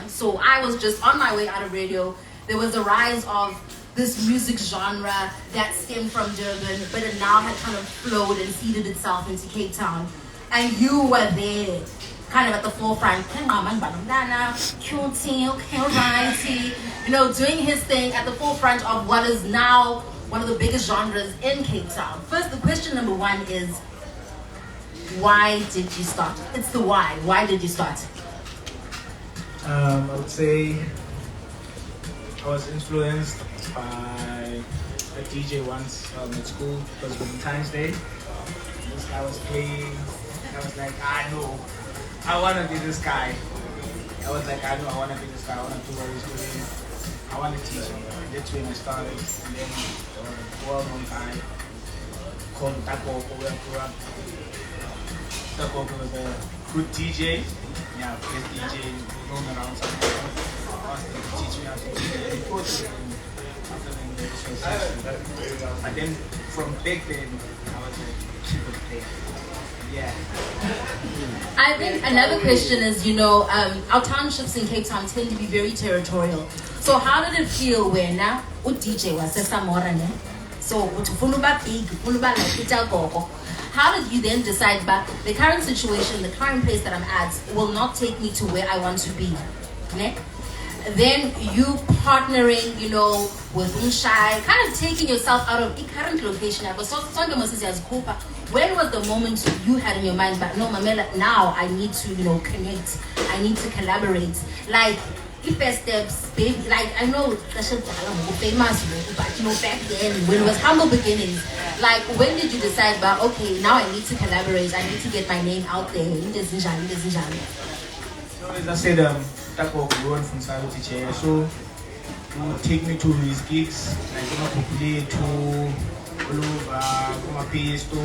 So I was just on my way out of radio. There was a rise of this music genre that stemmed from Durban, but it now had kind of flowed and seeded itself into Cape Town. And you were there, kind of at the forefront, doing his thing at the forefront of what is now one of the biggest genres in Cape Town. First, the question number one is, why did you start? It's the why. Why did you start? I would say I was influenced by a DJ once at school. It was Valentine's Day. This guy was playing. I was like, I know, I want to be this guy. I was like, I know, I want to be this guy. I want to do what he's doing. I want to teach him. That's when I started. And then there was a well-known guy called Tako, where I grew up. Tako was a good DJ. Yeah, best DJ, roam around somewhere. Asked him to teach me how to DJ. He taught me after the but then from back then, I was like, super player. Yeah. I think another question is, our townships in Cape Town tend to be very territorial. So how did it feel when DJ was Samora? So how did you then decide that the current situation, the current place that I'm at, will not take me to where I want to be? Ne? Then you partnering, with Unshai, kind of taking yourself out of the current location. When was the moment you had in your mind, but no, Mamela, now I need to, connect, I need to collaborate? Like, if first steps, baby, like I know that's famous, but back then when it was humble beginnings, like when did you decide about okay, now I need to collaborate, I need to get my name out there? As I said, Tako growing from Salo teacher, so he would take me to his gigs, like play to Kuma PS to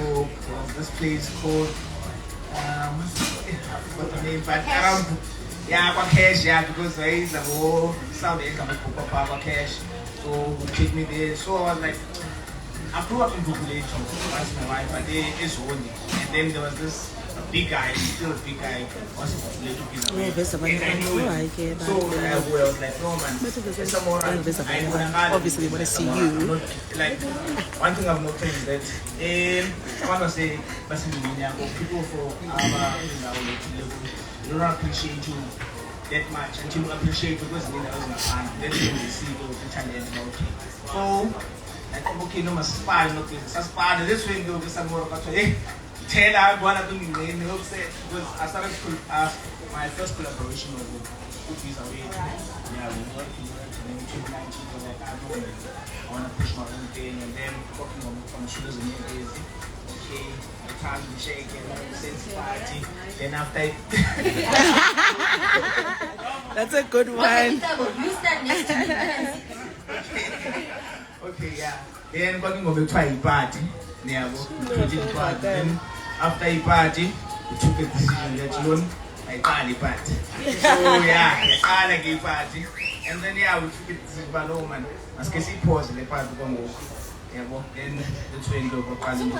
this place called what's the name? But yeah, cash, because there is a whole sound income of Papa Cash. So he take me there. So I was like, I grew up in population, that's my wife, but they is only. And then there was this big guy, still a big guy, was population. And I knew him. So I was like, no man, it's a more obviously when I see you. Like, one thing I've noticed is that I want to say, people for they don't appreciate you that much until you appreciate because they know it's fun. That's when they see you the challenge and okay. So, like, okay, no, mas spy, no, it's spy. This way, go to some more about Thela, one of them, because I started my first collaboration with Cookies Away. Yeah, we worked in 2019. Like, I want to push my own thing, and then working on shoes and days. Okay, I can't be shaking, sense party. Then after that's a good one. You stand next to me. Okay, yeah. Then working on the party. Yeah, then after a party, we took a decision that you want a party party. So yeah, I like a party. And then yeah, we took it to Balloon and as can see pause the party go move. Yeah, then the train go for party.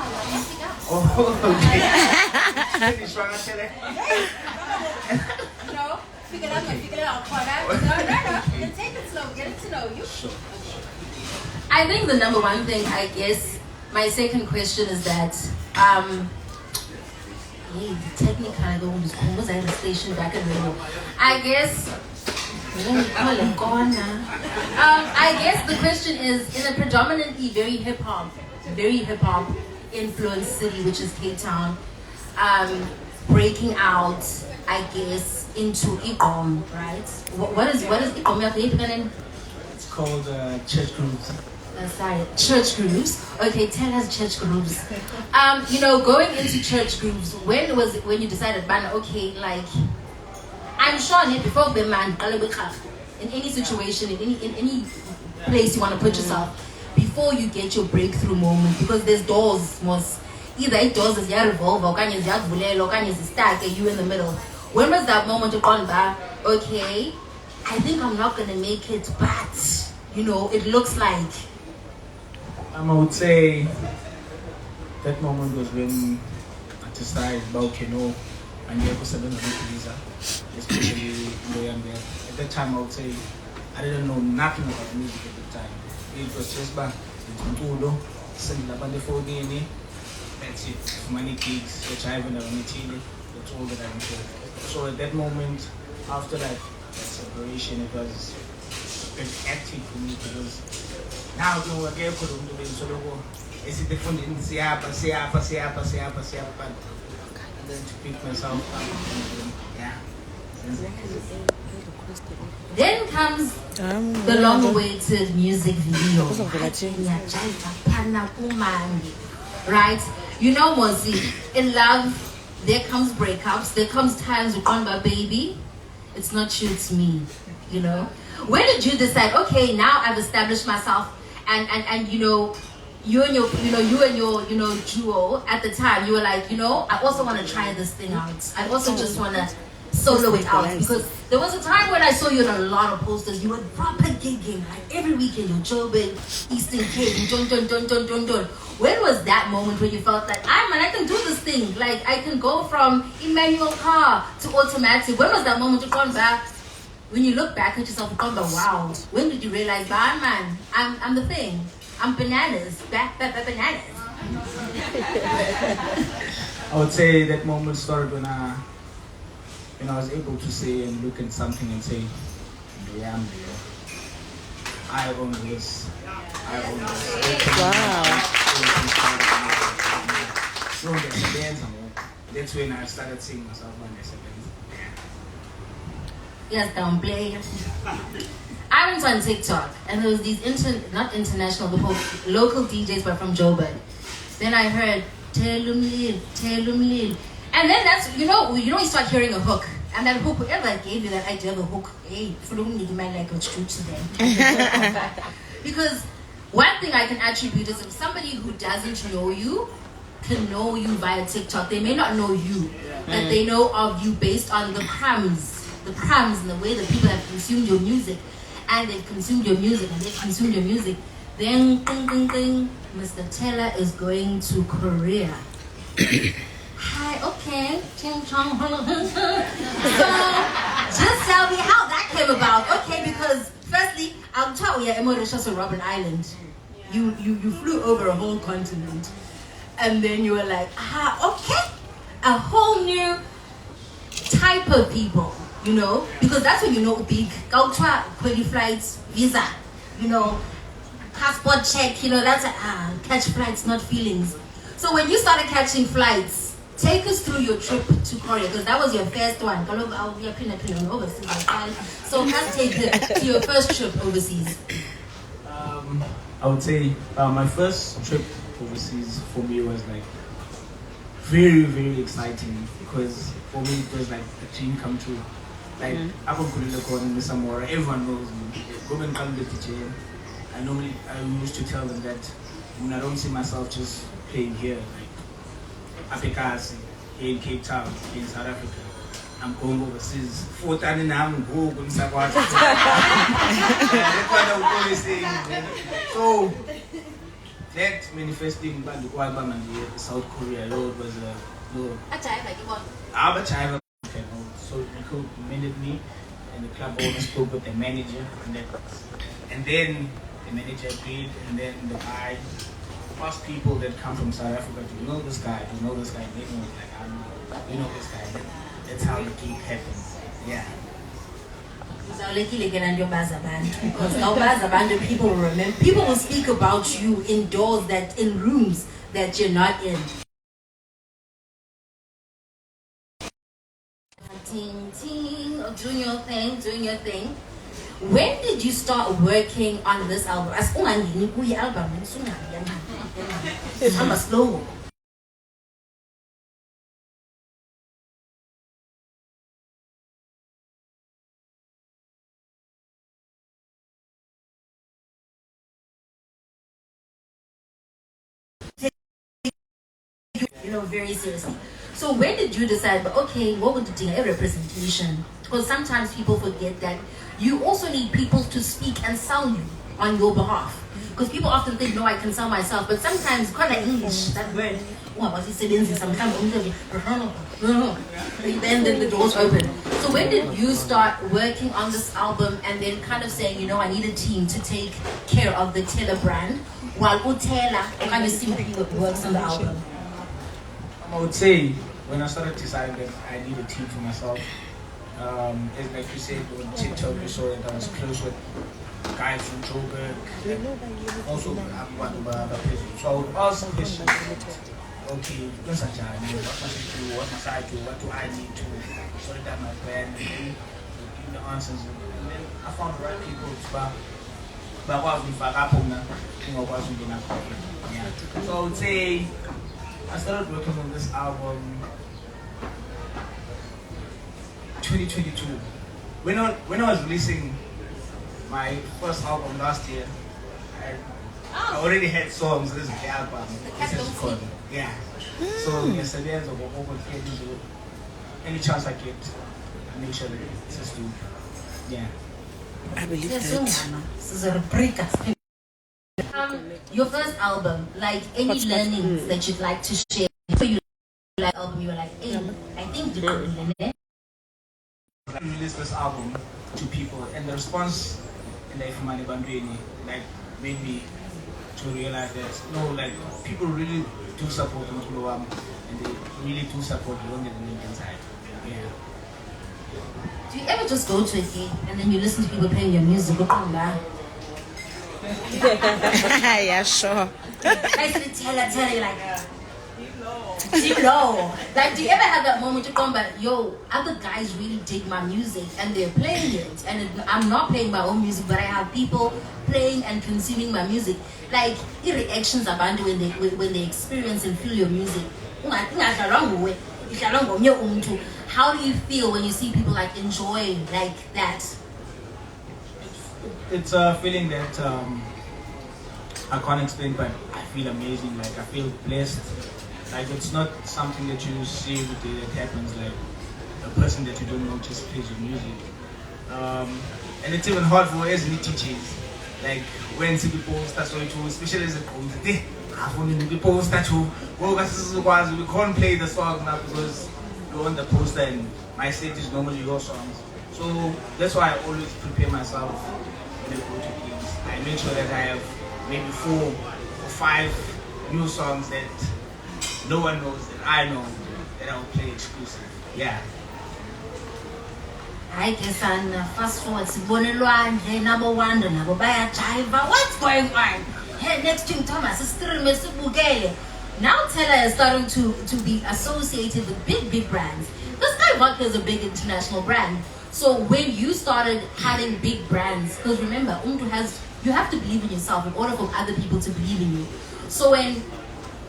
Oh, okay. Finish one, No, figure it out. No. Take it slow, get it to know you. Sure. I think the number one thing, I guess, my second question is that, technically, was at a station back in radio. I guess the question is, in a predominantly very hip hop influenced city, which is Cape Town, breaking out, I guess, into Iqom, right? What is Iqom? It's called church groups. Sorry, church groups. Okay, tell us church groups. Going into church groups, when you decided, man, okay, like, I'm sure before the man, in any situation, in any place you want to put yourself, before you get your breakthrough moment, because there's doors, either it doors is your revolver, or is stack, and you in the middle. When was that moment you gone back? Okay, I think I'm not gonna make it, but it looks like. I would say that moment was when I decided about and you have 700 visa, especially where I'm there. at that time I would say I didn't know nothing about music at the time. It was just about send the phone in. That's it. Many gigs, which I haven't ever chile. That's all that I know. So at that moment, after that separation, it was very active for me because now you know again for the so it's the phone in siapa, but then to pick myself up, yeah. Then comes the long-awaited music video. Right? You know, Mozi, in love, there comes breakups, there comes times you call my baby. It's not you, it's me. You know? When did you decide, okay, now I've established myself and you know, you and your duo at the time, you were like, you know, I also want to try this thing out. I also just want to solo it out because there was a time when I saw you on a lot of posters. You were proper gigging like every weekend. You're Joburg, Eastern Cape, dun. When was that moment when you felt like, I can do this thing? Like I can go from manual car to automatic. When was that moment you gone back? When you look back at yourself, you go, wow. When did you realize, man, I'm the thing. I'm bananas, back bananas. I would say that moment started when I was able to say and look at something and say, yeah, I'm there. I own this. Wow. That's when I started seeing myself on this. Yes, downplay. I went on TikTok and there was these not international, the local DJs but from Joburg. Then I heard Telum Lil. And then that's you start hearing a hook. And that hook, whoever gave you that idea of a hook, hey, you might like a truth to them. Because one thing I can attribute is if somebody who doesn't know you can know you via TikTok, they may not know you, but they know of you based on the crumbs and the way that people have consumed your music. And they've consumed your music and they've consumed your music. Then, Mr. Thela is going to Korea. Hi, okay. So, just tell me how that came about. Okay, because firstly, I'll tell you, Mauritius or Robben Island. You flew over a whole continent. And then you were like, okay. A whole new type of people. You know, because that's when you know big culture, quality flights, visa, passport check, that's catch flights, not feelings. So when you started catching flights, take us through your trip to Korea, because that was your first one. So let's take it to your first trip overseas. I would say my first trip overseas for me was like very, very exciting because for me it was like a dream come true. Like I'm in Samora, everyone knows me. Go and come to teacher. I used to tell them that when I don't see myself just playing here, like Apekasi, here in Cape Town, here in South Africa. I'm going overseas. 4 times and I'm going to South Africa. That's what I'm always saying. So that manifesting by the South Korea road was a so he recommended me, and the club owner spoke with the manager, and then the manager agreed, and then the guy asked people that come from South Africa, do you know this guy? Do you know this guy? They know, like, I know, you know this guy. That's how the gig happens. Yeah. Because people will remember. People will speak about you indoors, in rooms that you're not in. Doing your thing. When did you start working on this album? I'm a slow. Very seriously. So when did you decide, okay, what would you do? A representation? Because sometimes people forget that you also need people to speak and sell you. on your behalf. Because people often think, no, I can sell myself, but sometimes quite like English, that word, oh, was it sometimes then the doors open. So when did you start working on this album and then kind of saying, you know, I need a team to take care of the Thela brand, while Thela kind of simply works on the album? I would say when I started deciding that I need a team for myself, as like you said on TikTok, you saw that I was close with guys from Joburg, also other places. So I would ask questions. Okay, what must I do? What must I do? What do I need to sort out my plan? And then give the answers. And then I found the right people to back up on that. Yeah. So I would say I started working on this album 2022. When I was releasing my first album last year, I already had songs. This is the album. This is called, yeah. So yesterday, any chance I get, I make sure that it's just do. Yeah. I believe that. Your first album, like any learnings that you'd like to share? Before you like album, you were like, hey, I think you could learn it. I released this album to people, and the response in the Ifumani Bandweni like made me to realize that no, like people really do support Mkulowam, and they really do support the Lonely Dominican side. Yeah. Do you ever just go to a gig and then you listen to people playing your music? Yeah, sure. I said, tell you like, you know. Like, do you ever have that moment to come back, yo, other guys really dig my music and they're playing it, and I'm not playing my own music, but I have people playing and consuming my music. Like, the reactions about when they experience and feel your music. How do you feel when you see people like enjoy like that? It's a feeling that I can't explain, but I feel amazing. Like I feel blessed. Like it's not something that you see every day that happens. Like a person that you don't know just plays your music, and it's even hard for us new teachers. Like when people start so to, especially as a community, people start to we can't play the song now because you're on the poster and my stage is normally your songs. So that's why I always prepare myself when I go to gigs. I make sure that I have maybe 4 or 5 new songs that no one knows that I know that I will play exclusive. Yeah. I guess on fast forward to number 1 number baya jiva. What's going on? Hey, next thing Thomas is still now Thela is starting to be associated with big brands. This guy Vodka is a big international brand. So when you started having big brands, because remember, you have to believe in yourself in order for other people to believe in you. So when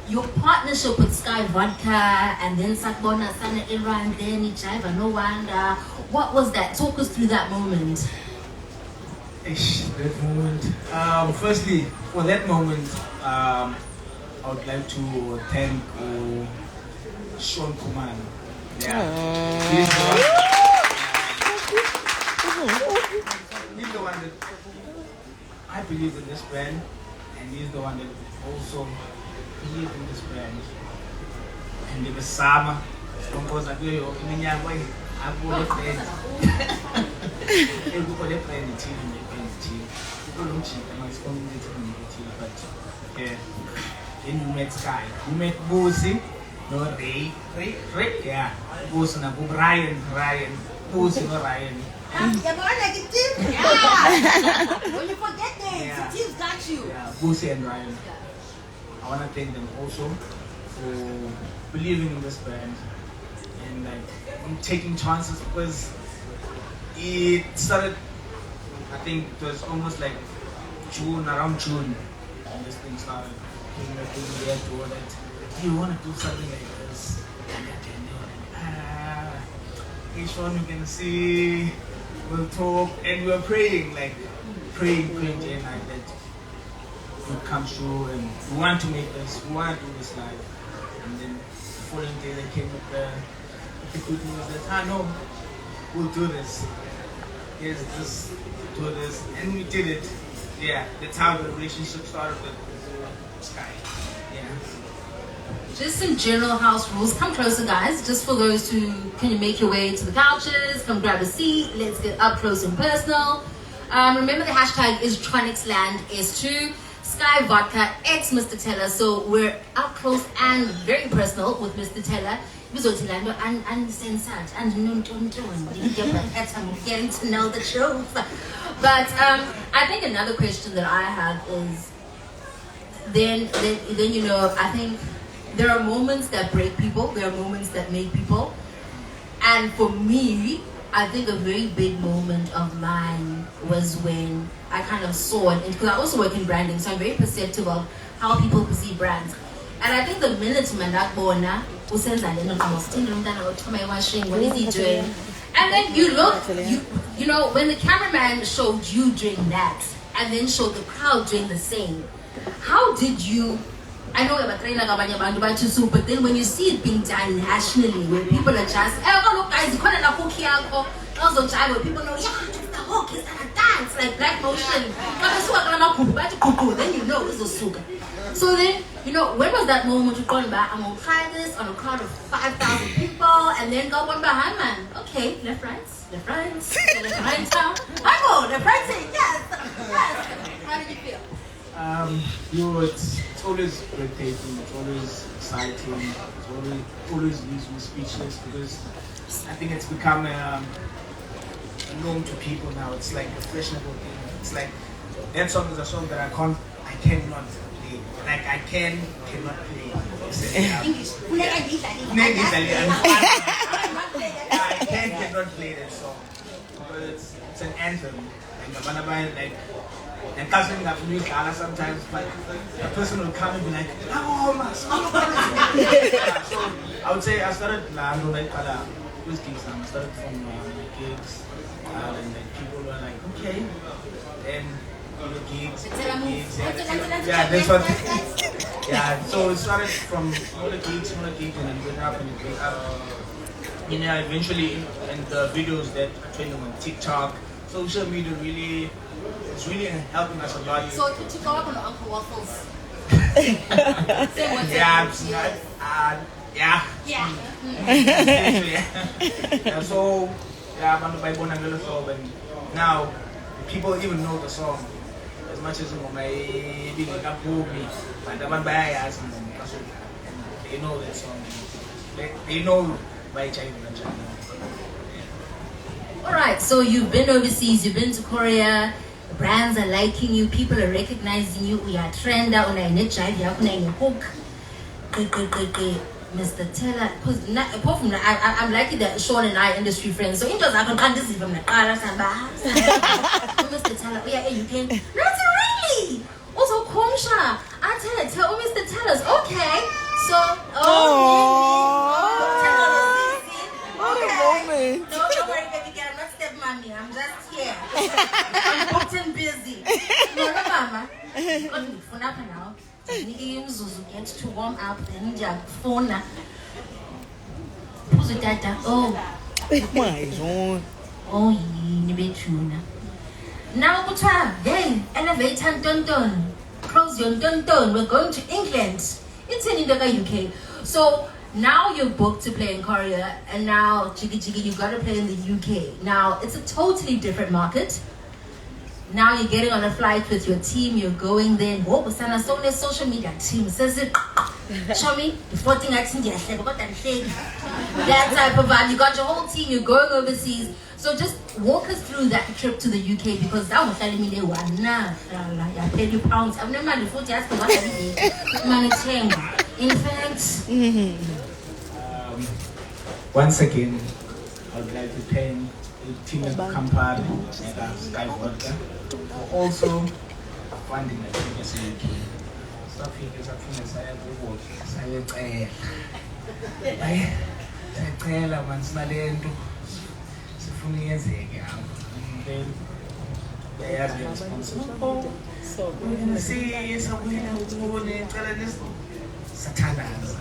your partnership with Sky Vodka and then Sakbona Sana Iran, then Jiva, no wonder. What was that? Talk us through that moment. That moment. Firstly, for that moment, I would like to thank Sean Kuman. Yeah. He's the one that I believe in this brand, and he's the one that also believed in this brand. And the Sama, because I feel I go to friend. I go to friend the team. People don't cheat. I'm responding to the but yeah. Then you met Sky, you met Boosie, no Ray, yeah. Boosie na Ryan, Boosie no Ryan. When you forget names, the team's got you. Yeah, Boosie and Ryan. I want to thank them also for believing in this band and like taking chances, because it started, I think it was almost like around June, and this thing started. That you want to do something like this, each one you can see, we'll talk, and we're praying day and night that it comes true, and we want to make this, we want to do this live. And then the following day they came with the good news that no, we'll do this. Yes, just do this, and we did it. yeah, that's how the relationship started with Sky. Yeah. Just some general house rules. Come closer, guys. Just for those who can you make your way to the couches, come grab a seat. Let's get up close and personal. Remember the hashtag is TronixLand S2. Sky Vodka X Mr. Thela. So we're up close and very personal with Mr. Thela. And censored and getting to know the truth. But I think another question that I have is then you know, I think there are moments that break people, there are moments that make people. And for me, I think a very big moment of mine was when I kind of saw it, because I also work in branding, so I'm very perceptive of how people perceive brands. And I think the minute Mandakbona, who sends what is he doing? And then you look, you know, when the cameraman showed you doing that, and then showed the crowd doing the same, how did you, I know about trainer but then when you see it being done nationally, where people are just, oh look guys, you call it a hook here, also time where people know, yeah, it's the hook, it's a dance, like black motion. Then you know it's a suga. So then, you know, when was that moment you're going back, I'm gonna try this on a crowd of 5,000 people, and then go one behind man. Okay, left, right, left, right, left, right, down. I go, left, right, yes, yes. How did you feel? It's always breathtaking, it's always exciting, it's always leaves me speechless, because I think it's become a norm to people now. It's like a fashionable thing. It's like that song is a song that I cannot play. Like I cannot play. English. I cannot play that song. But it's an anthem. Like and cousin that we sometimes, but a person will come and be like, oh my son. So I would say I started with gigs. I started from gigs, and then people were like, okay, then gigs, yeah, that's what. Yeah, so it started from smaller gigs, and then it went up and it went up. You know, eventually in the videos that are trending on TikTok, social media it's really helping us a lot. So to go up on Uncle Waffles. Yeah. So I'm on the Bible and now people even know the song as much as maybe they can pull me, but they know that song. They know by China. Alright, so you've been overseas, you've been to Korea, brands are liking you, people are recognizing you, we are trender, hook. Mr. Thela, because apart from that, I'm lucky that Sean and I are industry friends, so I can this is from the Mr. Thela, oh yeah, you can. Not really! Also, Komsha, I tell Mr. Thela's okay. So, okay. No, don't worry, baby girl, I'm not stepmommy, I'm just here. I'm booked and busy. No, mama. Phone up now. Get to warm up, then phone. Who's the data? Oh, you be true. Now, hey, elevator dun. Close your dun. We're going to England. It's in the UK. So now you're booked to play in Korea, and now Jiggy, you gotta play in the UK. Now it's a totally different market. Now you're getting on a flight with your team, you're going there. What was on a social media team says it. Show me before thing I think that type of vibe. You got your whole team, you're going overseas. So just walk us through that trip to the UK, because that was telling me they were I paid you pounds. I've never had the 40 asked me what I did. In fact, once again, I would like to thank the team at Kampar and Sky Vodka for also funding the previous UK. Sayacela man sinalento sifuna iyenzeke yayazi responsible siyisabuyela ukubona icala lesathandaza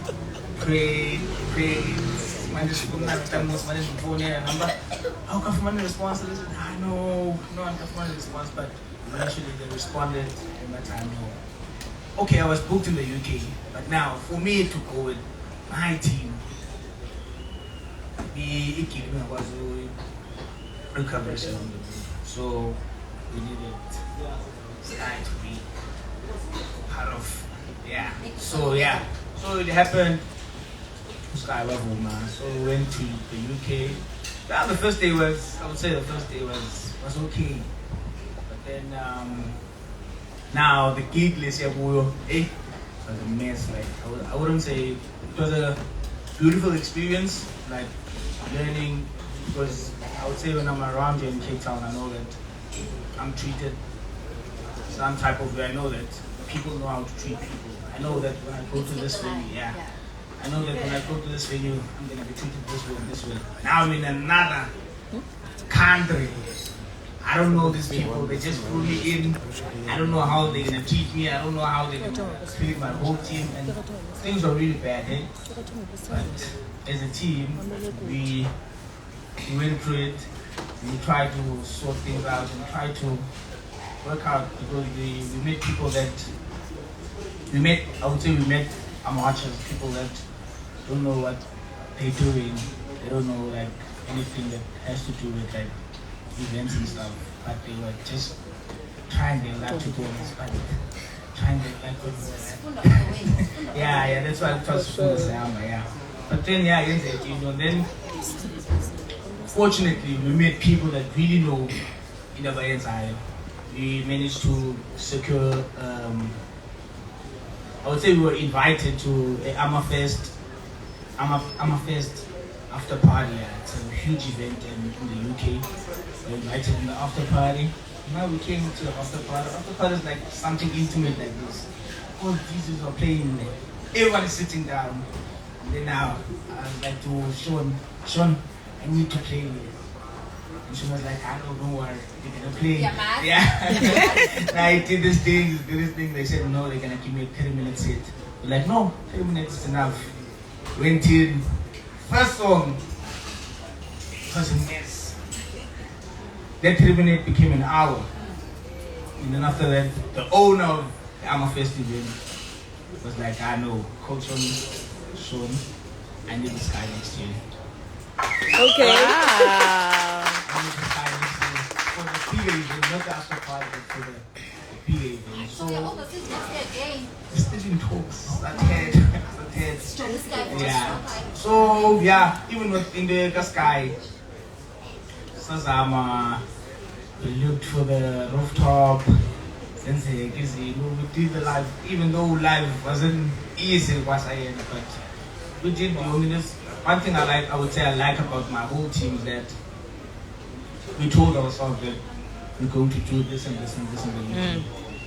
pray manje sifuna manje ngifone number awukafumana response no response, but eventually they responded in that time. No. Okay, I was booked in the UK, but now for me to go with my team, was a recovery session. So we needed Sky to be part of, yeah. So yeah, so it happened. Sky was woman. So we went to the UK. Yeah, the first day was, I would say the first day was okay. But then now the gig list, yeah, was a mess. Like I wouldn't say it was a beautiful experience, like learning, because I would say when I'm around here in Cape Town, I know that I'm treated some type of way. I know that people know how to treat people. I know that when I go to this venue, yeah. I know that when I go to this venue, I'm going to be treated this way and this way. Now I'm in another country. I don't know these people. They just threw me in. I don't know how they're going to treat me. I don't know how they're going to treat my whole team. And things are really bad, eh? But as a team, we went through it. We try to sort things out and try to work out, because we met people that I would say we met amateurs, people that don't know what they're doing. They don't know like anything that has to do with like events and stuff, but they were just trying their luck to go on this, but trying their luck to yeah, that's why it was yeah. But then then fortunately we met people that really know in the NSI. We managed to secure I would say we were invited to a Amafest after party. Yeah. It's a huge event in the UK. We were invited in the after party. Now we came to the after party. After party is like something intimate like this. All DJs are playing there. Everyone is sitting down. And then now I was like to Sean, I need to play here. And she was like, I don't worry, they're gonna play. Yeah. I did this thing. They said, no, they're gonna give me a 30-minute set. We're like, no, 30 minutes is enough. Went in. First song was a mess. That 30-minute became an hour. And then after that, the owner of the Amafest event was like, I know, Coach Sean, I need this guy next year. Okay. Wow. For the bigger event, not the after party, but for the bigger event. So, still in talks. Yeah. So, yeah, even within the sky, Sazama, we looked for the rooftop. Then we did the live, even though live wasn't easy, but we did the holiness. One thing I would say I like about my whole team is that we told ourselves that we're going to do this and this and this in the UK.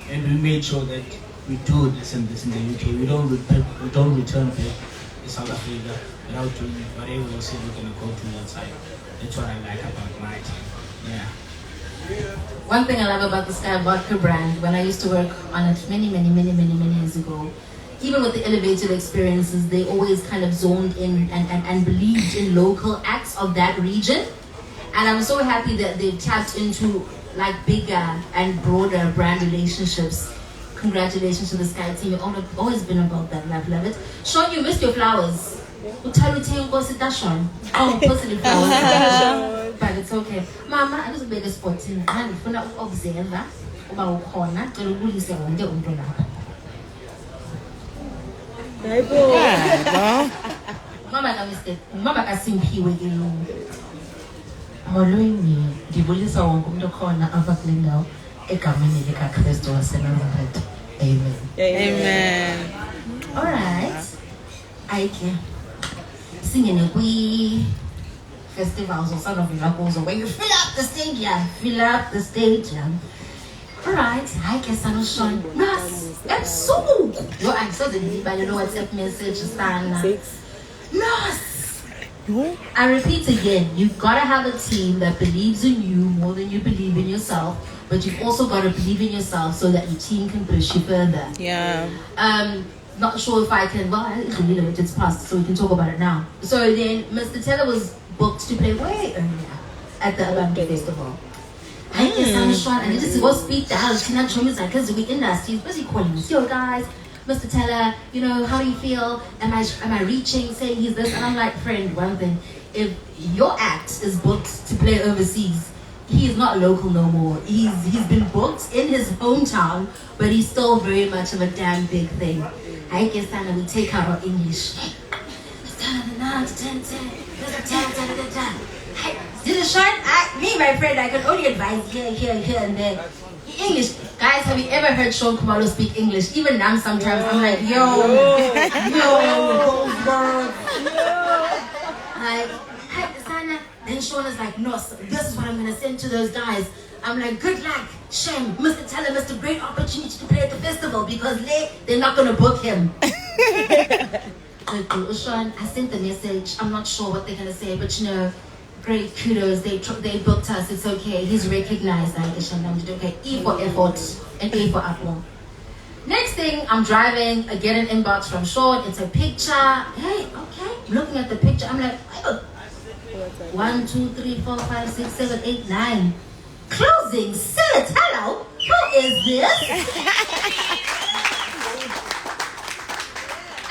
And we made sure that we do this and this in the UK. We don't return back to South Africa without doing whatever we said we're going to go to that side. That's what I like about my team. Yeah. One thing I love about the Sky Vodka brand, when I used to work on it many years ago, even with the elevated experiences, they always kind of zoned in and believed in local acts of that region. And I'm so happy that they've tapped into like bigger and broader brand relationships. Congratulations to the Sky team. You've always been about that. Love it. Sean, you missed your flowers. Sean. Oh, personally flowers. But it's okay. Mama, I just made a spot in and for now observe about corner to release on the umbrella. Mama ka mistake. Mama ka simpi wegelo. Molweni ndibulisa wonke umuntu khona apha kule ndawo egameni lika Kristu waseNazaretha. Amen. Amen. All right. Ayike. Singing kwi festivals or some of miracles or when you fill up the stadium. All right. Ayike Sanushan. Nas. Ebusuku. Yo angisoze ngilibale lo WhatsApp message sana. Nas. I repeat again, you've got to have a team that believes in you more than you believe in yourself, but you've also got to believe in yourself so that your team can push you further. Yeah. Not sure if I can, well, it's past, so we can talk about it now. So then Mr. Thela was booked to play way earlier at the Abambi Festival. I guess I'm short. I need to go speak to our Tina Chomis because we industries. What's he calling us? Yo, guys, Mr. Thela, you know, how do you feel? Am I reaching? Saying he's this? And I'm like, friend, one thing. If your act is booked to play overseas, he is not local no more. He's been booked in his hometown, but he's still very much of a damn big thing. I guess Sana will take out our English. Did it short? Me, my friend, I can only advise here, and there. English. Guys, have you ever heard Sean Kumalo speak English? Even now, sometimes I'm like, yo, like, hi, Sana. Then Sean is like, no, this is what I'm going to send to those guys. I'm like, good luck, shame, Mr. Thela, Mr. Great opportunity to play at the festival because they're not going to book him. Sean, I sent the message. I'm not sure what they're going to say, but you know, great kudos. They booked us. It's okay. He's recognized. Okay. E for effort and A for apple. Next thing, I'm driving. I get an inbox from Sean. It's a picture. Hey, okay. Looking at the picture, I'm like, oh. 1, 2, 3, 4, 5, 6, 7, 8, 9. Closing set. Hello. Who is this?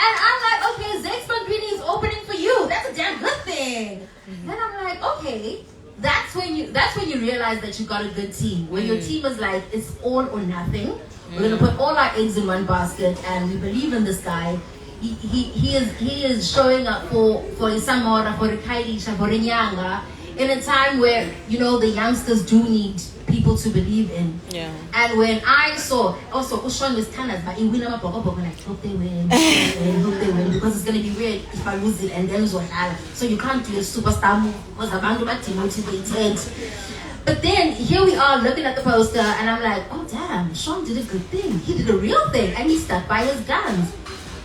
And I'm like, okay, Zexman Greeting is opening for you. That's a damn good thing. Then I'm like, okay, that's when you realize that you got a good team. When your team is like, it's all or nothing. We're gonna put all our eggs in one basket, and we believe in this guy. He is showing up for Isamora, for Kailisha, for Nyanga, in a time where, you know, the youngsters do need people to believe in. Yeah. And when I saw, also Ushan was Tanas, but in Winama Pokopok, like, hope they win, hope they win, because it's gonna be weird if I lose it and then it's what happens. So you can't do a superstar move because I'm motivated. But then here we are looking at the poster, and I'm like, oh damn, Sean did a good thing. He did a real thing, and he stuck by his guns.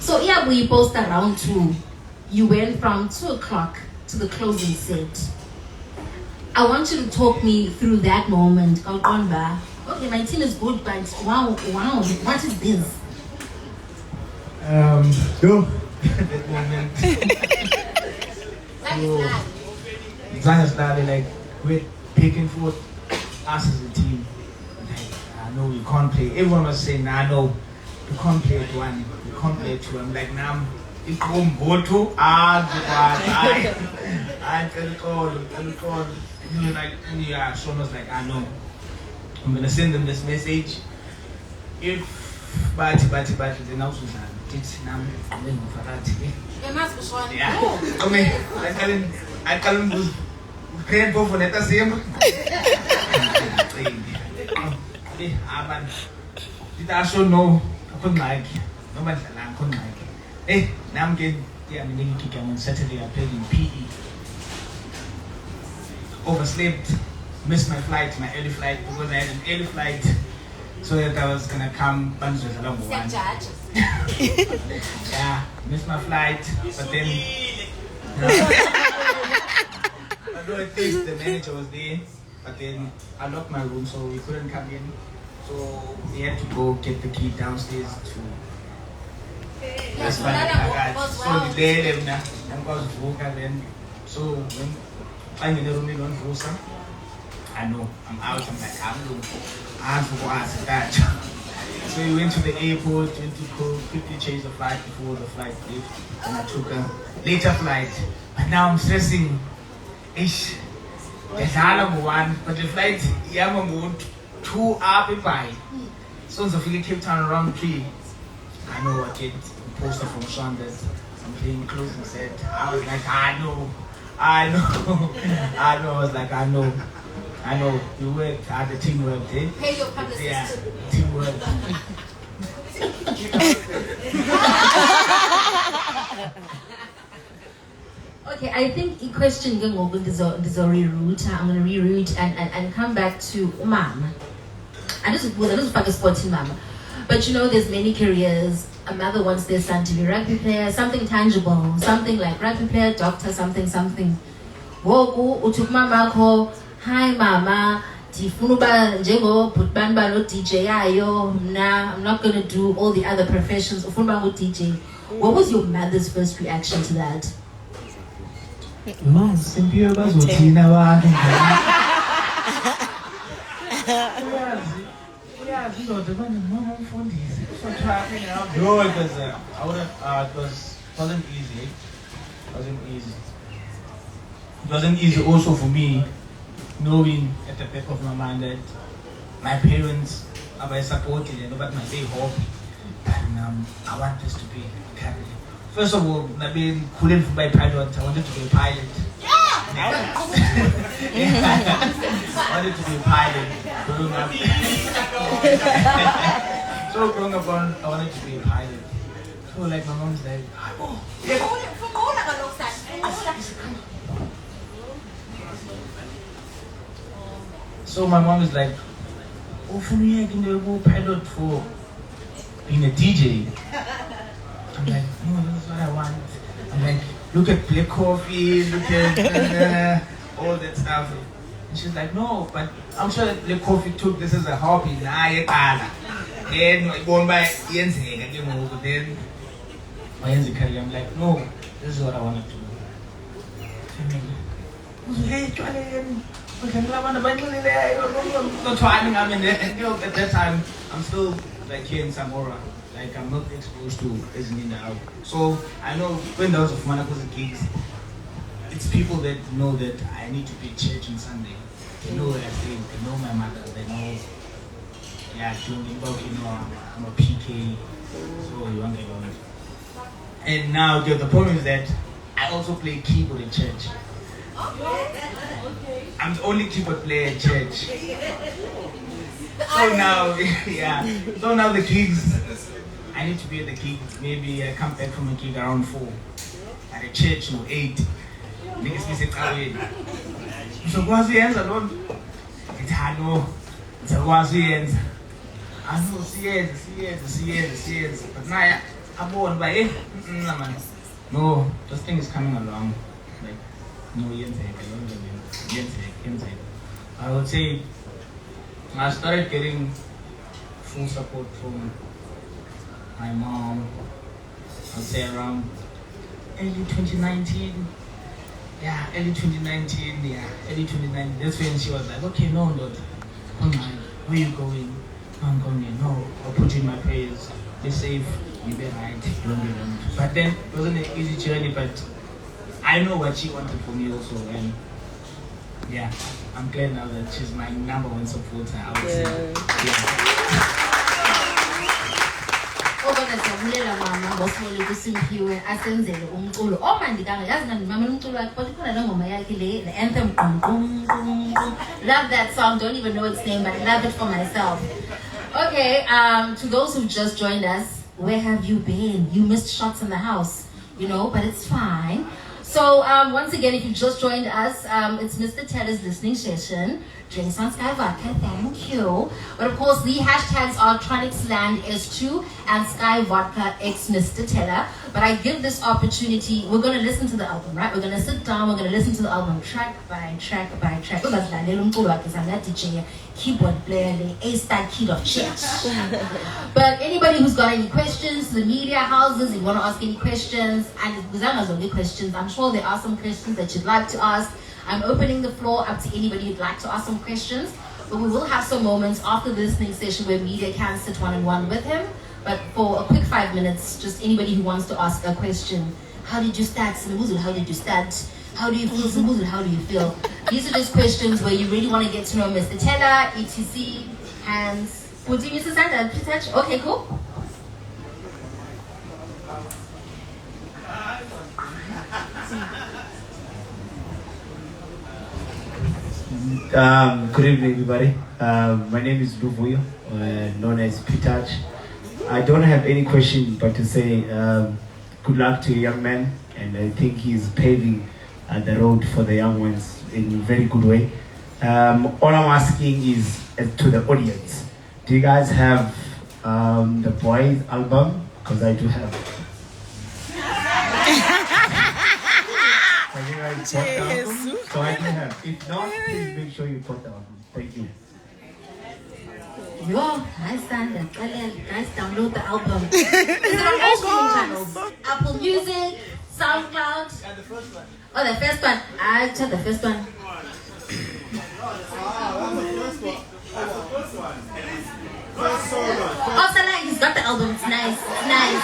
So yeah, we post around 2. You went from 2 o'clock to the closing set. I want you to talk me through that moment. Okay, my team is good, but wow, what is this? That moment. Zana's like, we're picking forth us as a team. Like, I know you can't play. Everyone was saying, nah, no, you can't play at 1, you can't play at 2. I'm like, nah, it won't go to. I tell call. Like, yeah, Sean was like, I know. I'm gonna send them this message. If bati, then I was like, yeah. I tell him was great go for that same. Did I show no? I couldn't like. Nobody couldn't like. Hey, now I'm getting. Yeah, I'm going to kick on Saturday. I played in PE. Overslept, missed my early flight, because I had an early flight, so that I was gonna come Banzo along one. Yeah, missed my flight, but then although at least the manager was there, but then I locked my room, so we couldn't come in. So we had to go get the key downstairs to that's why I got so the day I'm going to walk then. So when I'm in the room on Rosa, I know I'm out. I'm like, I'm for that. So we went to the airport, went to go quickly change the flight before the flight left, and I took a later flight. But now I'm stressing. Ish, there's one, but the flight I'm 2 hours by. So I figure Cape Town around 3. I know I get a poster from Sean that I'm playing closing set. I was like, I know. I was like, I know. You worked hard, the team worked, eh? Pay your publicist. Yeah, team worked. Okay, I think the question going over is a reroute. I'm going to reroute and come back to Mama. I just fuck a sporting Mama. But you know, there's many careers. A mother wants their son to be a rugby player, something tangible, something like rugby player, doctor, something. Woku, utuk mama ko, hi mama, tifunuba njengo putbanba no DJ ayo, nah, I'm not gonna do all the other professions. Ufunuba no DJ. What was your mother's first reaction to that? Yeah, you know, the one mom phone is so traffic now. No, it was wasn't easy. It wasn't easy also for me, knowing at the back of my mind that my parents are very supportive and about my big hobby, and I want this to be a career. First of all, I mean, couldn't be a pilot. I wanted to be a pilot. I wanted to be a pilot. Growing up. So growing up, I wanted to be a pilot. So like my mom's like, oh, so my mom is like, oh, for me, I can go pilot for being a DJ. I'm like, no, this is what I want. I'm like, look at Black Coffee, look at all that stuff. And she's like, no, but I'm sure that Black Coffee took this as a hobby. Then going by then I'm like, no, this is what I want to do. At that time, I'm still like here in Samora. Like I'm not exposed to Esminda. So I know when there was a Manakosa gigs, it's people that know that I need to be at church on Sunday. They know where I stay, they know my mother, they know, yeah, I'm a PK, so you want to go. And now the problem is that I also play keyboard at church. I'm the only keyboard player at church. So now, yeah. So now the gigs, I need to be at the gig. Maybe I come back from a gig around 4. At a church, 8. Niggas be saying, so what's the answer, Lord? It's hard, no. It's a what's the answer? I know, CS. But now, I'm born by it. No, this thing is coming along. Like, no, I would say I started getting full support from my mom. I would say around early 2019. Yeah, early 2019. That's when she was like, okay, no, Lord, come on, where you going? I'm going, no, I'll put you in my prayers. Be safe, you be right, you won't be wrong. But then it wasn't an easy journey, but I know what she wanted for me also, and yeah, I'm glad now that she's my number one supporter, I would say. Yeah. Siyabulela mama ngosibole kuSimphiwe asenzele umculo omandikanga yazi ngimamela umculo wakhe kodwa ikhona nengoma yakhe le the anthem love that song, don't even know its name but I love it for myself. Okay, to those who just joined us, where have you been? You missed shots in the house, you know, but it's fine. So once again, if you just joined us, it's Mr. Thela's listening session. Drinks on Sky Vodka, thank you. But of course, the hashtags are Tronicsland S2 and Sky Vodka X Mr. Thela. But I give this opportunity, we're going to listen to the album, right? We're going to sit down, we're going to listen to the album track by track by track. Keyboard player, A-star key of church. But anybody who's got any questions, the media houses, you want to ask any questions, and Guzana's only questions, I'm sure there are some questions that you'd like to ask. I'm opening the floor up to anybody who'd like to ask some questions, but we will have some moments after the listening session where media can sit one-on-one with him. But for a quick 5 minutes, just anybody who wants to ask a question. How did you start, Sinamuzul? How did you start? How do you feel, Sinamuzul? How do you feel? These are just questions where you really want to get to know Mr. Thela, etc. Hands. Putting Mr. Sandra, please touch. Okay, cool. Good evening, everybody. My name is Luvuyo, known as Pitach. I don't have any question but to say good luck to a young man, and I think he's paving the road for the young ones in a very good way. All I'm asking is to the audience, do you guys have the Boys album? Because I do have. So I do have. If not, please make sure you put the album. Thank you. Yo, nice Sandra. Guys, download the album. Is it on all streaming channels? Apple Music, SoundCloud. And the first one. Oh, the first one. I checked the first one. nice. It's nice.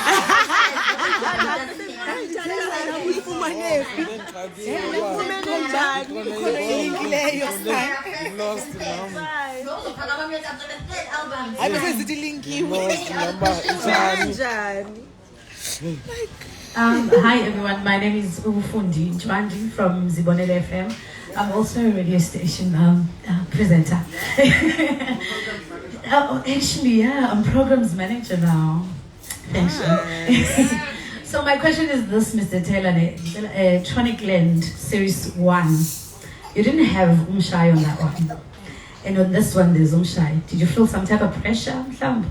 Hi everyone, my name is Ufundi Njwandi from Zibonel FM. I'm also a radio station presenter. Actually, yeah, I'm programs manager now. Thanks. So my question is this, Mr. Thela, Tronic Land Series 1. You didn't have Umshai on that one. And on this one, there's Umshai. Did you feel some type of pressure? Vibes.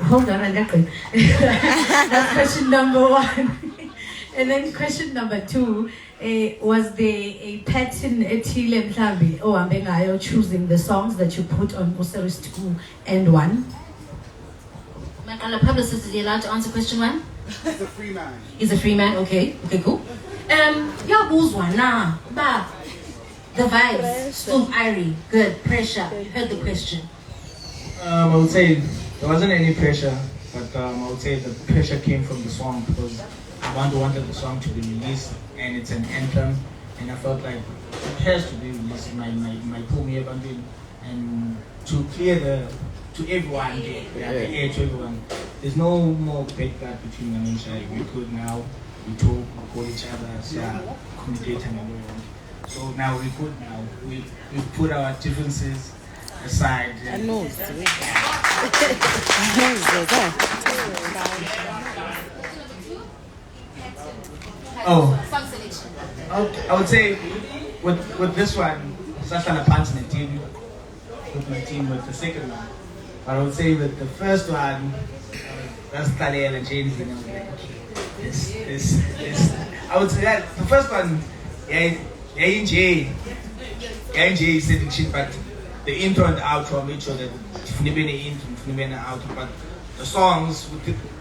Hold on, that's question number 1. And then question number 2, was there a pattern etile mhlambi ohambe ngayo choosing the songs that you put on series 2 and 1? Makala publicist, is he allowed to answer question 1? He's a free man. He's a free man, okay, cool. Yabuzwa na ba the vibes, Stoom Irie, good, pressure. You heard the question. I would say there wasn't any pressure, but I would say the pressure came from the song because I wanted the song to be released, and it's an anthem, and I felt like it has to be released. My pull me up and to clear to everyone, the air to everyone. There's no more big gap between them and Shai. We're good now. We talk, we call each other, communicate and everyone. So now we're good now. We put our differences aside. I know. Song selection. I would say with this one, Sasha Pants in the team, with my team with the second one. But I would say with the first one, that's Thela and James, you know, like, this. I would say that the first one, ANJ is setting shit, but the intro and the outro, I made sure that Funibene intro, Funibene outro, but the songs,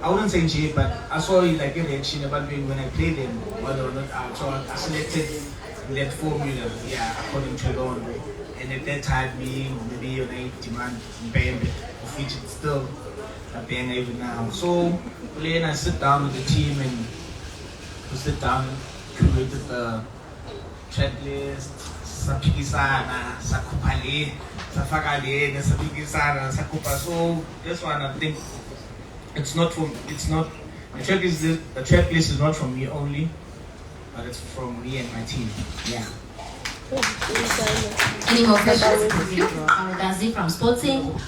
I wouldn't say J, but I saw it like a reaction about me when I played them, whether or not out. So I selected that formula, according to the one way. And at that time, maybe on a demand band, of which it's still a band even now. So then I sit down with the team and we sit down and created the track list, Sapikisana, Sakupale, Safakale, Sapikisana, Sakupa. So this one I think the track list is not from me only, but it's from me and my team. Yeah. Any more questions? Dazi from Sporting.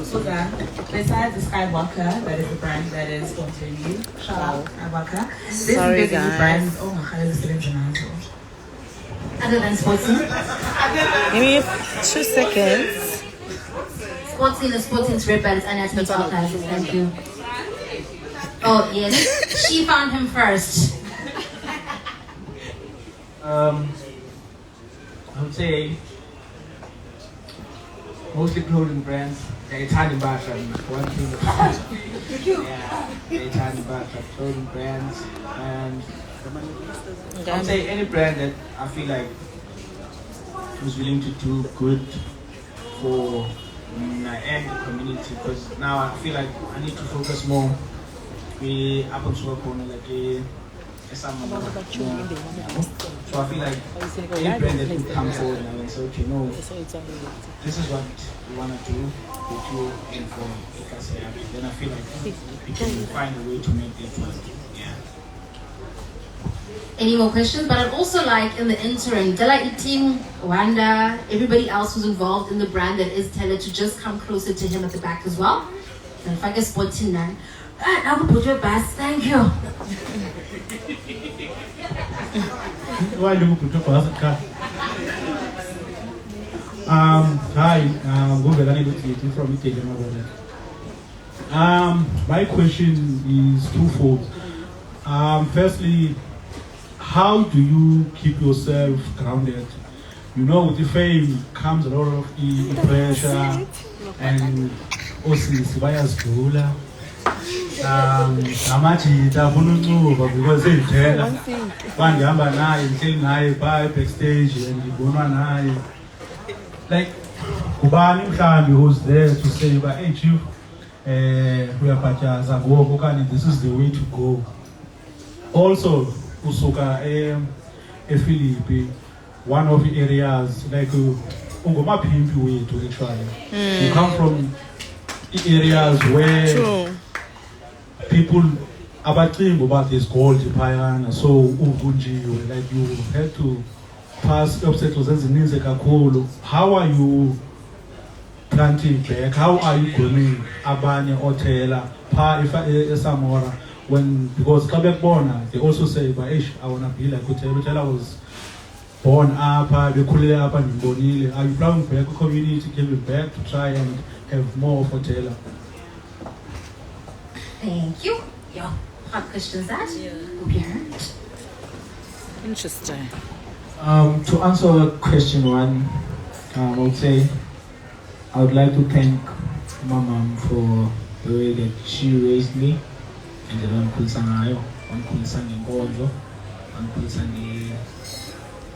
Susan, besides the Skywalker, that is the brand that is sponsoring you, shout out Skywalker. Sorry, guys. Brands, oh my God, other than Sporting? Give me 2 seconds. Sporting's red belt and at archives. Thank you. Oh yes, she found him first. I would say mostly clothing brands. They're Italian Basha. One thing. Yeah, they're Italian Basha clothing brands, and I would say any brand that I feel like was willing to do good for and the community. Because now I feel like I need to focus more. We up on work on like so I feel like any brand that would come forward now and say, okay, no, this is what we want to do with you and for Ikasi. Then I feel like we can find a way to make that work. Yeah. Any more questions? But I'd also like in the interim, Thela team, Wanda, everybody else who's involved in the brand that is Thela to just come closer to him at the back as well. And if I get spotting none. I will put your best, thank you. Why do you put your best? Hi, from Italy. My question is twofold. Firstly, how do you keep yourself grounded? You know, with the fame comes a lot of pressure and also bias. namajita afuna uncuba because sendithela bandihamba naye ndihleli naye phaa backstage and ndibonwa naye like ngubani mhlawumbi who's there to say uba hey chief uyabhatyaza ngoku okanye this is the way to go. Also usuka eFilipi, one of the areas like ungomaphimpi wethu actually. You come from areas where people abacinga about this gold phayana, so uvunjiwe, like you had to pass obstacles ezininzi kakhulu. How are you planting back? How are you growing abanye othela pha eSamora when, because xa bekubona they also say but I wanna be like uThela. Uthela was born apha, bekhulele apha ndimbonile. Are you planning back to community, giving back to try and have more for Thela? Thank you. Yeah, hot questions that. Parent. Interesting. To answer question one, I would say I would like to thank my mom for the way that she raised me. And then wangikhulisa ngayo, wangikhulisa ngenkondlo, wangikhulisa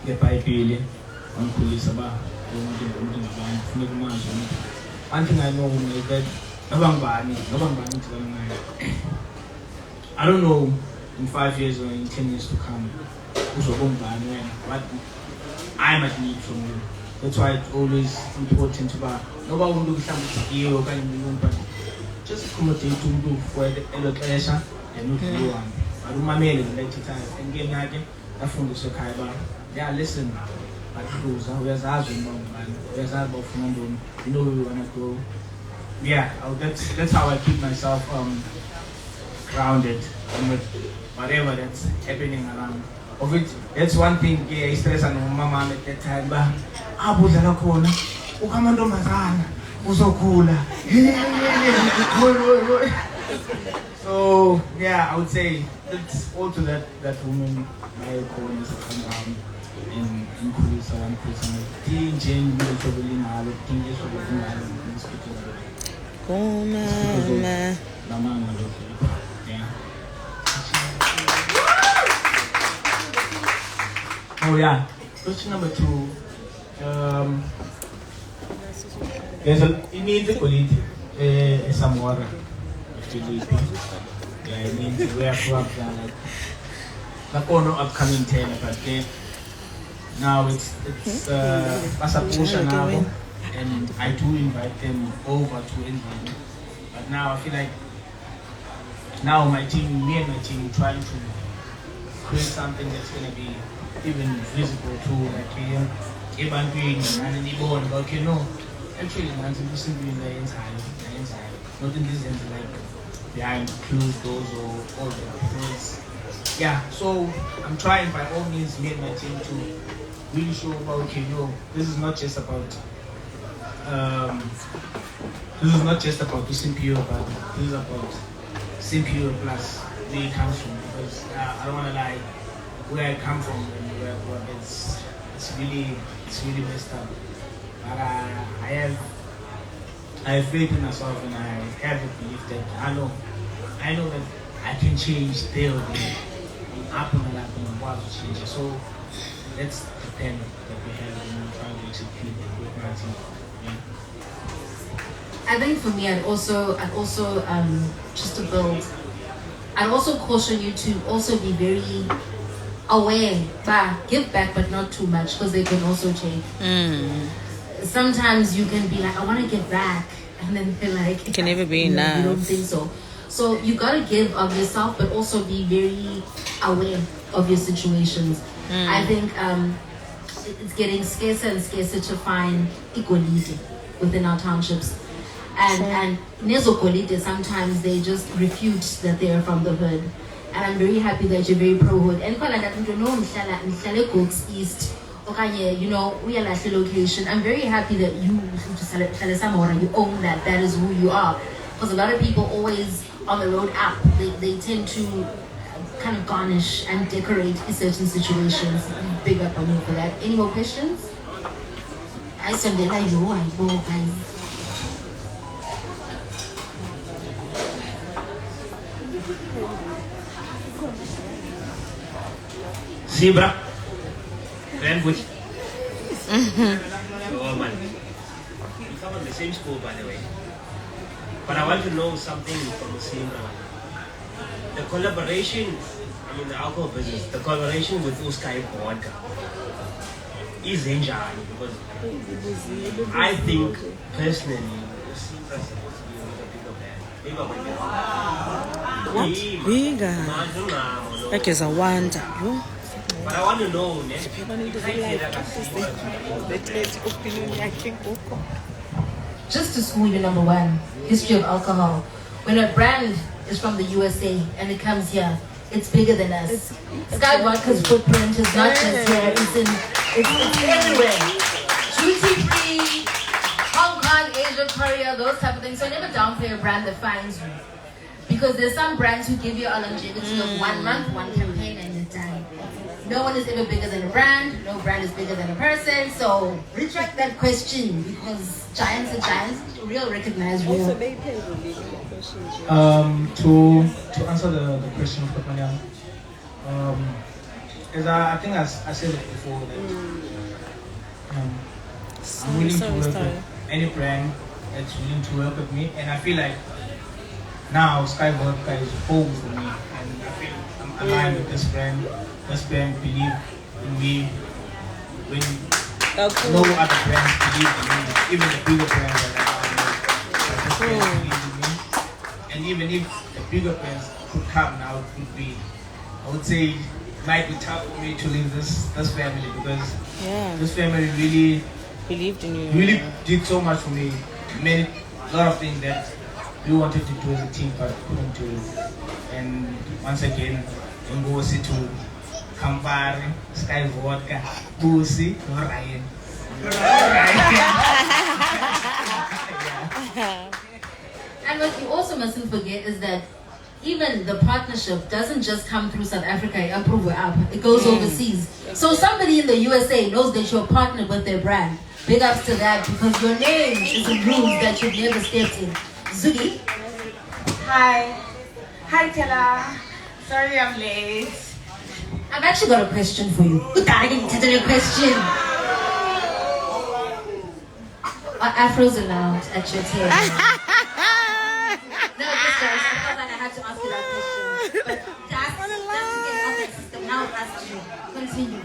ngeBhayibheli, wangikhulisa ba umuntu ngabantu kufuneka umazi umuntu. One thing I know is that nobangibani ngidlala ngayo. I don't know in 5 years or in 10 years to come uzobongibani wena, what I might need from you. That's why it's always important to ba noba umuntu mhlawumbe ujikiwe okanye umuntu, but just accommodate umuntu for elo xesha and udlule wami. But umamele ngelethe time engeni yakhe afundiswe ekhaya ba yeah, listen, but uyazazi ngibani, uyazazi bafuna ntoni, you know where you wanna go. Yeah, that's how I keep myself grounded with whatever that's happening around. Of it, that's one thing. Yeah, stress and mama at that time. But abudala khona, ukamantombazana, uzokhula. So yeah, I would say that's also that woman my corner is come down in Kulisa and Kulisa. Teen Jane will probably now think is probably now speaking. Yeah. Oh yeah. Question number 2. There's a inequality somewhere. Yeah, it means we have to have like no upcoming Thela, but then now it's Pasapusha now, and I do invite them over to England. But now I feel like now me and my team trying to create something that's gonna be even visible to like ebantwini and ibone okay no actually manzi kusimbi la inside not in this end like behind closed doors or all the yeah, so I'm trying by all means me and my team to really show about okay no, this is not just about Simpio, but this is about Simpio plus where it comes from, because I don't want to lie, where I come from and where it's really messed up. But I have faith in myself, and I have a belief that I know that I can change there or there, up and what to change. So that's the pen that we have when we're trying to execute with my team. Yeah. I think for me, I'd also just to build, I'd also caution you to also be very aware, give back, but not too much, because they can also change. Sometimes you can be like, I want to give back, and then feel like it can never be enough. You don't think so. So you gotta give of yourself, but also be very aware of your situations. I think it's getting scarcer and scarcer to find equality within our townships. And Nezokolite, sometimes they just refute that they are from the hood. And I'm very happy that you're very pro-hood. And Mhlale Cooks East, you know, we are like the location. I'm very happy that you own that. That is who you are. Because a lot of people always on the road up, they tend to kind of garnish and decorate in certain situations. Big up on you for that. Any more questions? I said that I go, guys. Zebra. Grandwood. Oh man. We come on the same school, by the way. But I want to know something from Zebra. The collaboration, I mean the alcohol business, the collaboration with Uskai Vodka is enjoying because I think personally, Zebra is supposed to be a bigger band. What? Bigger. Like it's a wonder. Yo. But I want to know, Just to school you, number one, history of alcohol. When a brand is from the USA and it comes here, it's bigger than us. Sky Vodka's footprint is not just here, it's everywhere. Duty free, Hong Kong, Asia, Korea, those type of things. So never downplay a brand that finds you. Because there's some brands who give you a longevity of 1 month, one campaign, and you're done. No one is ever bigger than a brand. No brand is bigger than a person. So retract that question because giants are giants. Real recognize real. To answer the question of Kapanyang, as I think I said it before that I'm willing to work with any brand that's willing to work with me, and I feel like now Sky Vodka is home for me, and I feel I'm aligned with this brand. This brand believe in me when no other brands believe in me, even the bigger brands that are out there. This brand believe in me, and even if the bigger brands could come now, it would be, I would say, it might be tough for me to leave this family because this family really believed in you. Really did so much for me. Made a lot of things that we wanted to do as a team but couldn't do. And once again, I'm going to Campari, Sky Vodka, Boosie, Ryan. And what you also mustn't forget is that even the partnership doesn't just come through South Africa, it goes overseas. So somebody in the USA knows that you're partnered with their brand. Big ups to that because your name is in rooms that you've never stepped in. Zugi. Hi. Hi, Thela. Sorry I'm late. I've actually got a question for you. A question. Are afros allowed at your table? No, just I felt like I had to ask you that question. But that's to get out that system. Now I've asked you. Continue.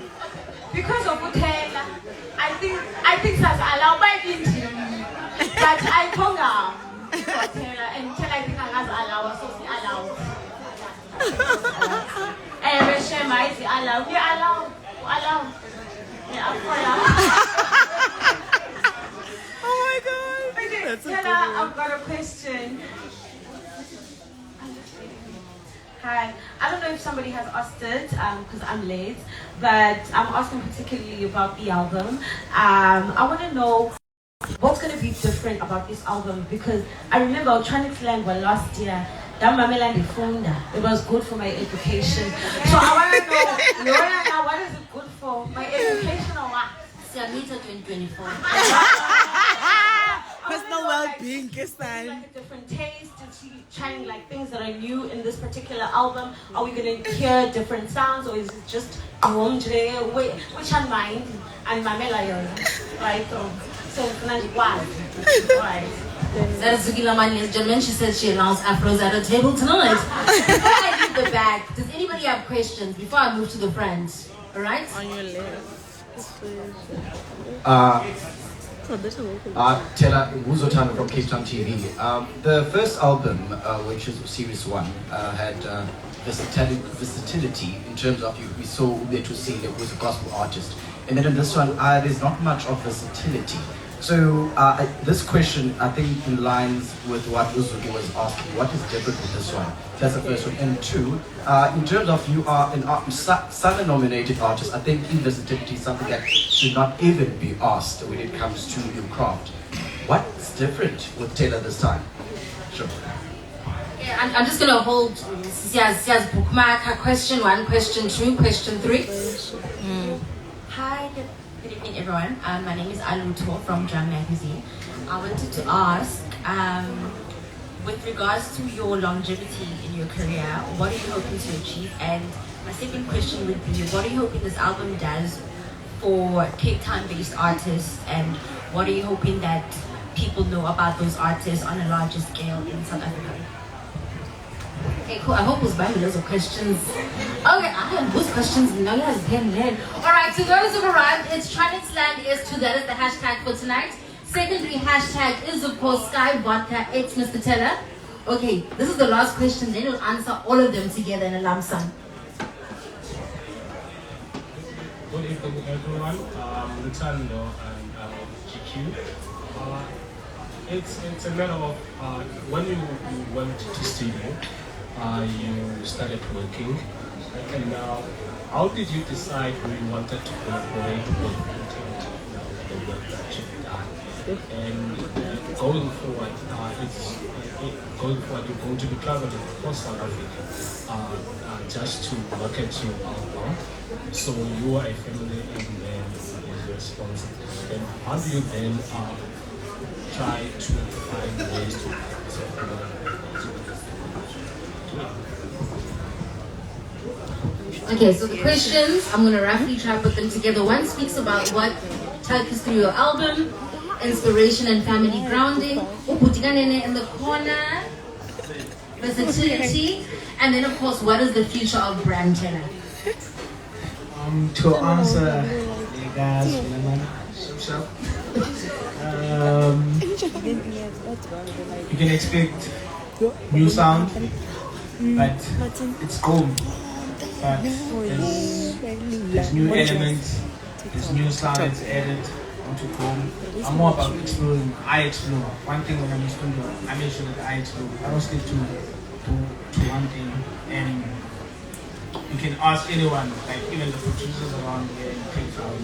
Because of Thela, I think that's allowed by Indian. But I told her for Thela and Thela I think I was allowed, so she allowed. And Shema is allowed. We allowed. Yeah, Oh my god. okay, That's Thela, I've got a question. Hi, I don't know if somebody has asked it because I'm late, but I'm asking particularly about the album. I want to know what's going to be different about this album because I remember Electronics Land was last year. It was good for my education. So I want to know, Lorna, what is it good for? My education or what? Siamita 2024. Personal well-being, guess that. Like a different taste? Is she trying like things that are new in this particular album? Are we gonna hear different sounds, or is it just which one mind and Mamela, right? So why? Right. That's Zuki Lamani, ladies and gentlemen. She says she allows afros at her table tonight. Before I leave the back, does anybody have questions before I move to the front? All right? On your left. Thela Wuzotano from Cape Town TV. The first album, which is Series 1, had versatility in terms of we saw there to see that was a gospel artist. And then in this one, there's not much of versatility. So this question, I think, aligns with what Uzuki was asking. What is different with this one? That's the first one. And two, in terms of you are an Sun-nominated artist, I think versatility is something that should not even be asked when it comes to your craft. What's different with Thela this time? Sure. Yeah, I'm just going to hold Sia's bookmark. Her question 1, question 2, question 3. Hi, good evening everyone. My name is Aluto from Drum Magazine. I wanted to ask, with regards to your longevity in your career, what are you hoping to achieve? And my second question would be, what are you hoping this album does for Cape Town-based artists, and what are you hoping that people know about those artists on a larger scale in South Africa? Okay, cool. I hope it was buying loads of questions. Okay, I have those questions. Now you have pen head. Alright, to those who've arrived, it's Tronic Slang is2. That is the hashtag for tonight. Secondary hashtag is, of course, Sky Vodka X Mr. Thela. Okay, this is the last question. Then we'll answer all of them together in a lump sum. Good evening, everyone. Lutando and GQ. It's a matter of when you went to studio, you started working, and how did you decide you wanted to collaborate with the work that you've done? And going forward, you're going to be traveling across South Africa just to market your album. So you are a family and then you're responsible. And how do you then try to find ways to Okay, so the questions, I'm going to roughly try to put them together. One speaks about what took us through your album, inspiration and family grounding, in the corner, versatility, and then of course, what is the future of brand Thela? To answer you guys, you can expect new sound, but it's gold. But there's new elements, there's new sounds added onto Chrome. I'm more about exploring. I explore. One thing when I'm exploring, I make sure that I explore. I don't stick to one thing. And you can ask anyone, like even the producers around here in Cape Town,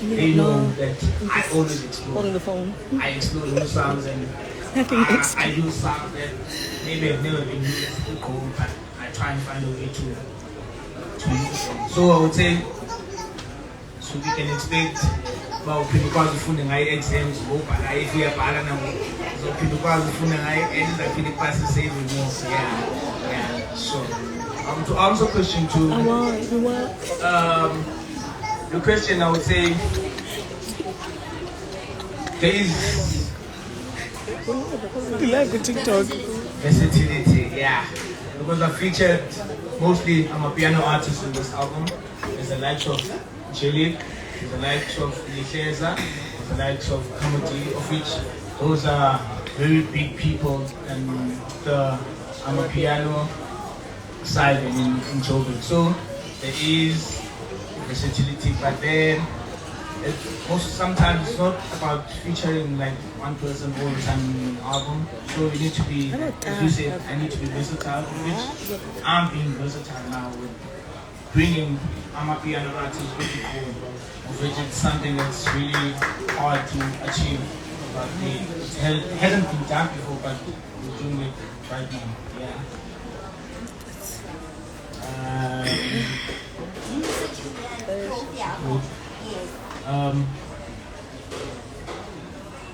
they know that I always explore. Holding the phone. I explore new sounds and I do sounds that maybe have never been used in Chrome, but I try and find a way to use them. So I would say, so we can expect about people funding high exams, but if we are Palana, so people funding high ends, I feel the class is saving more. Yeah, sure. To answer question two, the question I would say, there is versatility, yeah. Because I featured mostly, I'm a piano artist in this album. There's the likes of Jelly, there's the likes of Licheza, there's the likes of Kamoti, of which those are very big people, and I'm a piano side in Joburg. So there is versatility, but then sometimes it's not about featuring like one person all the time in an album. So you need to be, as you said, I need to be versatile, which I'm being versatile now with bringing piano artists with the core, of which it's something that's really hard to achieve. But it hasn't been done before, but we're doing it right now. Yeah.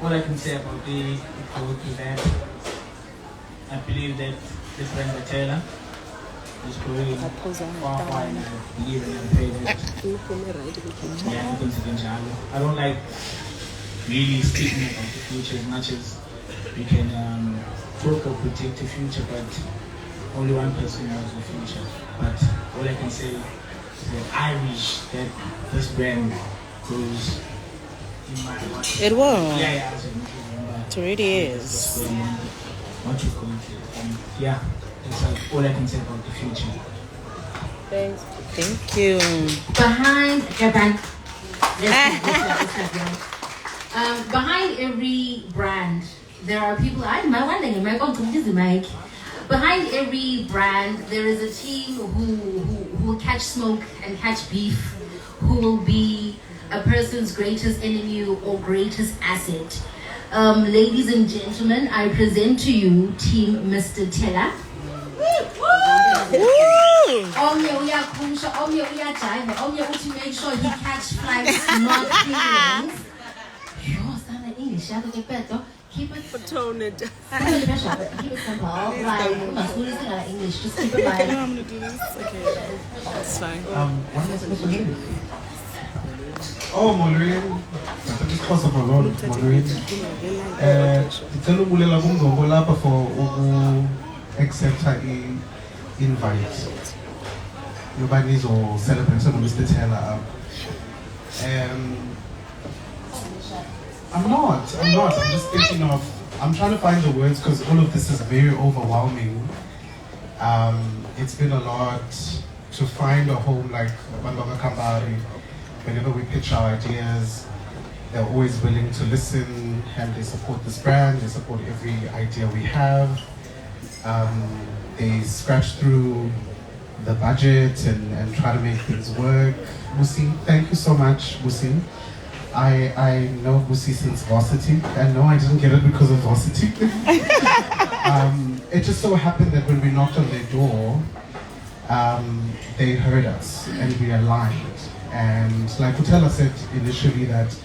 What I can say about the code is that I believe that this brand Thela is going far and I believe and pray that I don't like really speaking about the future as much as we can talk or predict the future, but only one person knows the future. But all I can say is that I wish that this brand goes in my watch. It will. Yeah, it really is. What you going to, and yeah, that's all I can say about the future. Thanks. Thank you. Behind behind every brand, there are people. Behind every brand, there is a team who will catch smoke and catch beef, who will be a person's greatest enemy or greatest asset. Ladies and gentlemen, I present to you Team Mr. Thela. To make sure he catch flights, not feelings. keep it For tone it. keep it special, but keep it simple. Like, my school is in English, just keep it like. I'm gonna do this. Okay, that's fine. What was the question? Oh, Maureen. Because of a lot of Maureen. Ndicela ubulela kumngombo lapha for accepta invite. Yoba nizo celebrate Mr. Thela. I'm not. I'm just thinking of. I'm trying to find the words because all of this is very overwhelming. It's been a lot to find a home like Bandonga Kambari. Whenever we pitch our ideas, they're always willing to listen and they support this brand. They support every idea we have. They scratch through the budget and try to make things work. Busi, thank you so much, Busi. I know Busi since varsity, and no, I didn't get it because of varsity. It just so happened that when we knocked on their door, they heard us and we aligned. And like Thela said initially, that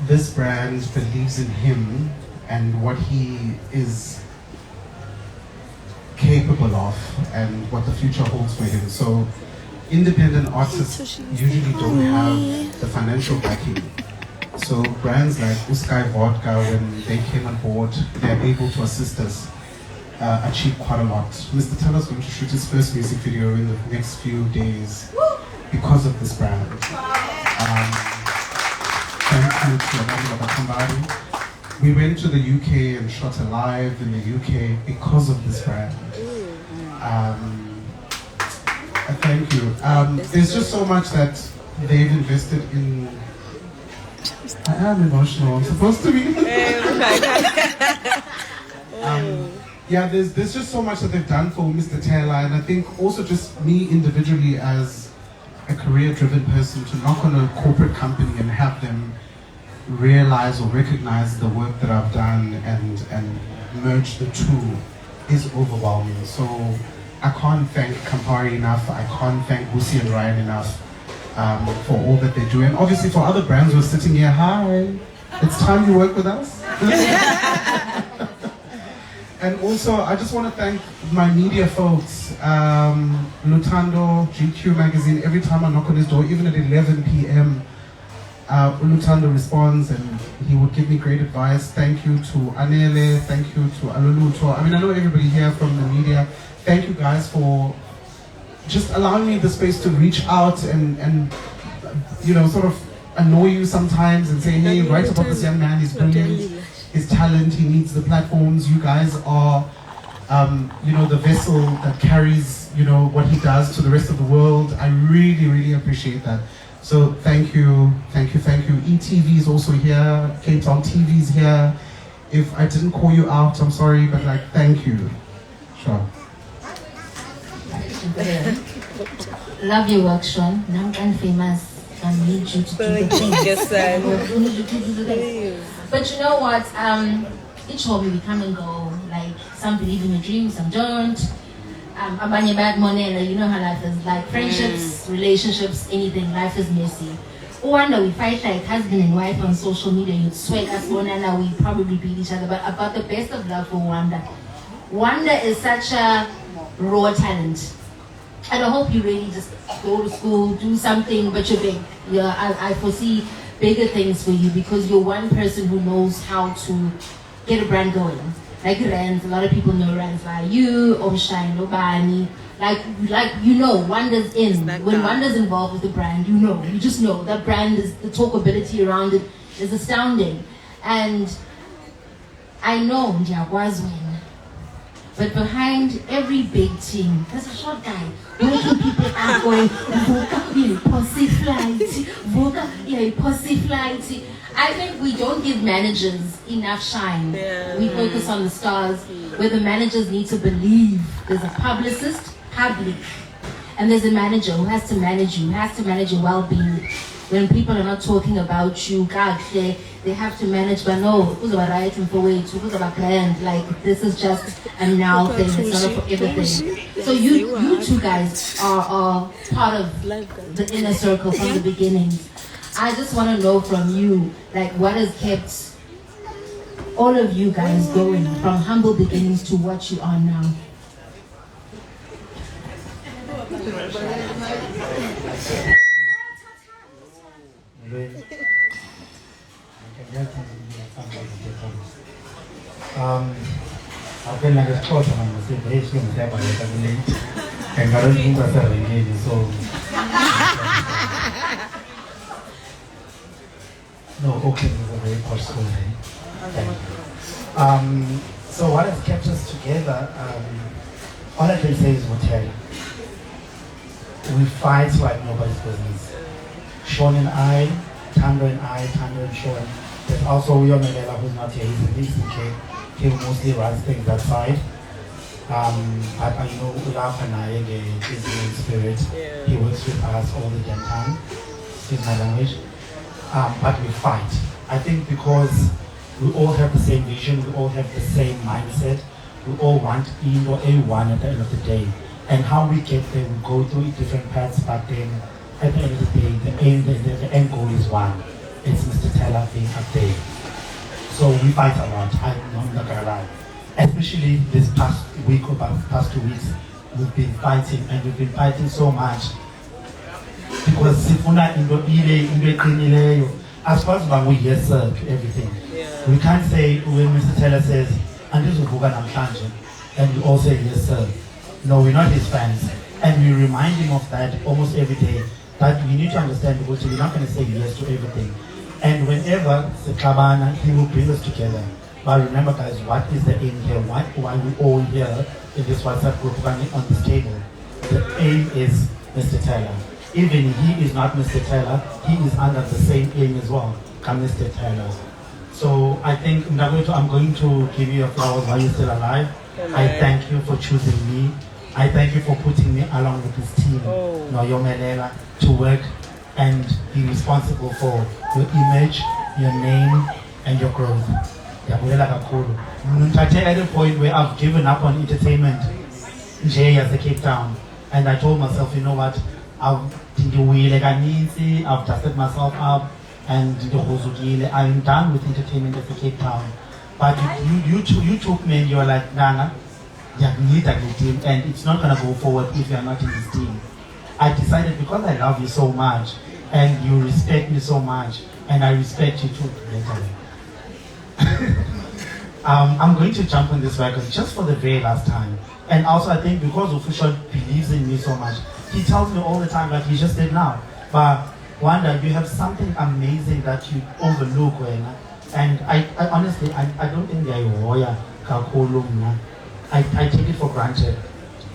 this brand believes in him and what he is capable of and what the future holds for him. So independent artists usually don't have the financial backing. So brands like Uskai Vodka, when they came on board, they're able to assist us achieve quite a lot. Mr. Thela is going to shoot his first music video in the next few days because of this brand. Thank you to Amanda Kambari. We went to the UK and shot a live in the UK because of this brand. Thank you. There's just so much that they've invested in. I am emotional. I'm supposed to be. Yeah, there's just so much that they've done for Mr. Thela, and I think also just me individually as a career-driven person to knock on a corporate company and have them realize or recognize the work that I've done and merge the two is overwhelming. So I can't thank Campari enough. I can't thank Busi and Ryan enough for all that they do. And obviously for other brands who are sitting here, hi, it's time you work with us. And also, I just want to thank my media folks, Lutando, GQ Magazine. Every time I knock on his door, even at 11 p.m., Lutando responds and he would give me great advice. Thank you to Anele, thank you to Aluluto. I mean, I know everybody here from the media. Thank you guys for just allowing me the space to reach out and you know, sort of annoy you sometimes and say, hey, write about this young man, he's brilliant. His talent, he needs the platforms. You guys are, you know, the vessel that carries, you know, what he does to the rest of the world. I really, really appreciate that. So thank you, thank you, thank you. ETV is also here. Cape Town TV is here. If I didn't call you out, I'm sorry, but like, thank you. Sure. Love your work, Sean. Now I'm famous. I need you to do the things. But you know what? Each hobby we come and go. Like some believe in your dreams, some don't. Abanye bad money, you know how life is. Like friendships, relationships, anything. Life is messy. Wonder we fight like husband and wife on social media. You'd sweat us one and now we probably beat each other. But about the best of love for Wanda. Wanda is such a raw talent. And I hope you really just go to school, do something, but you're big. Yeah, I foresee bigger things for you because you're one person who knows how to get a brand going. Like Rand, a lot of people know Rand like you, Omshine, Obani. Like you know, Wanda's in. When Wanda's involved with the brand, you know, you just know that brand is, the talkability around it is astounding. And I know Jaguars win. But behind every big team, there's a short guy waking people up going, Voka, you're posse flight, Voka, you're posse flight. I think we don't give managers enough shine. We focus on the stars, where the managers need to believe. There's a publicist, public, and there's a manager who has to manage you, who has to manage your well-being. When people are not talking about you, they have to manage, but no, who's about writing for way to who's about brand, like this is just a now thing, it's not a forever thing. So you two guys are part of the inner circle from the beginning. I just want to know from you, like what has kept all of you guys going from humble beginnings to what you are now? I've been like a sport and I'm saying, hey, she was there by the late. And I don't think that's a really so. No, okay, this is a very possible thing. So what has kept us together, all I can say is hotel. We fight like nobody's business. Sean and I, Tando and Sean. There's also Uyo Melela who's not here, he's in DCK. He mostly runs things that side. But I know Ulaf and I is in spirit. Yeah. He works with us all the damn time. Excuse my language. But we fight. I think because we all have the same vision, we all have the same mindset, we all want Indo A1 at the end of the day. And how we get there, we go through different paths, but then at the end of the day, the end goal is one. It's Mr. Thela being up there. So we fight a lot, I'm not gonna lie. Especially this past week or past 2 weeks, we've been fighting, and we've been fighting so much. Because sifuna into eqinileyo, as far as we yes sir to everything. Yeah. We can't say when Mr. Thela says, andizovuka namhlanje, and we all say yes sir. No, we're not his fans. And we remind him of that almost every day. That we need to understand because we're not going to say yes to everything. And whenever Sekabana, he will bring us together. But remember guys, what is the aim here? Why we all here in this WhatsApp group running on this table? The aim is Mr. Thela. Even he is not Mr. Thela, he is under the same aim as well, come Mr. Thela. So I think I'm going to give you your flowers while you're still alive. I thank you for choosing me. I thank you for putting me along with this team, Noyo Melela, to work and be responsible for your image, your name, and your growth. At the point where I've given up on entertainment, as a Cape Town, and I told myself, you know what, I've dusted myself up, and I'm done with entertainment as a Cape Town. But you took me and you were like, Nana, you need a good team, and it's not going to go forward if you are not in this team. I decided because I love you so much, and you respect me so much, and I respect you too. I'm going to jump on this record just for the very last time. And also I think because Official believes in me so much, he tells me all the time like he just did now. But Wanda, you have something amazing that you overlook, and I honestly, I don't think they're warrior. I take it for granted.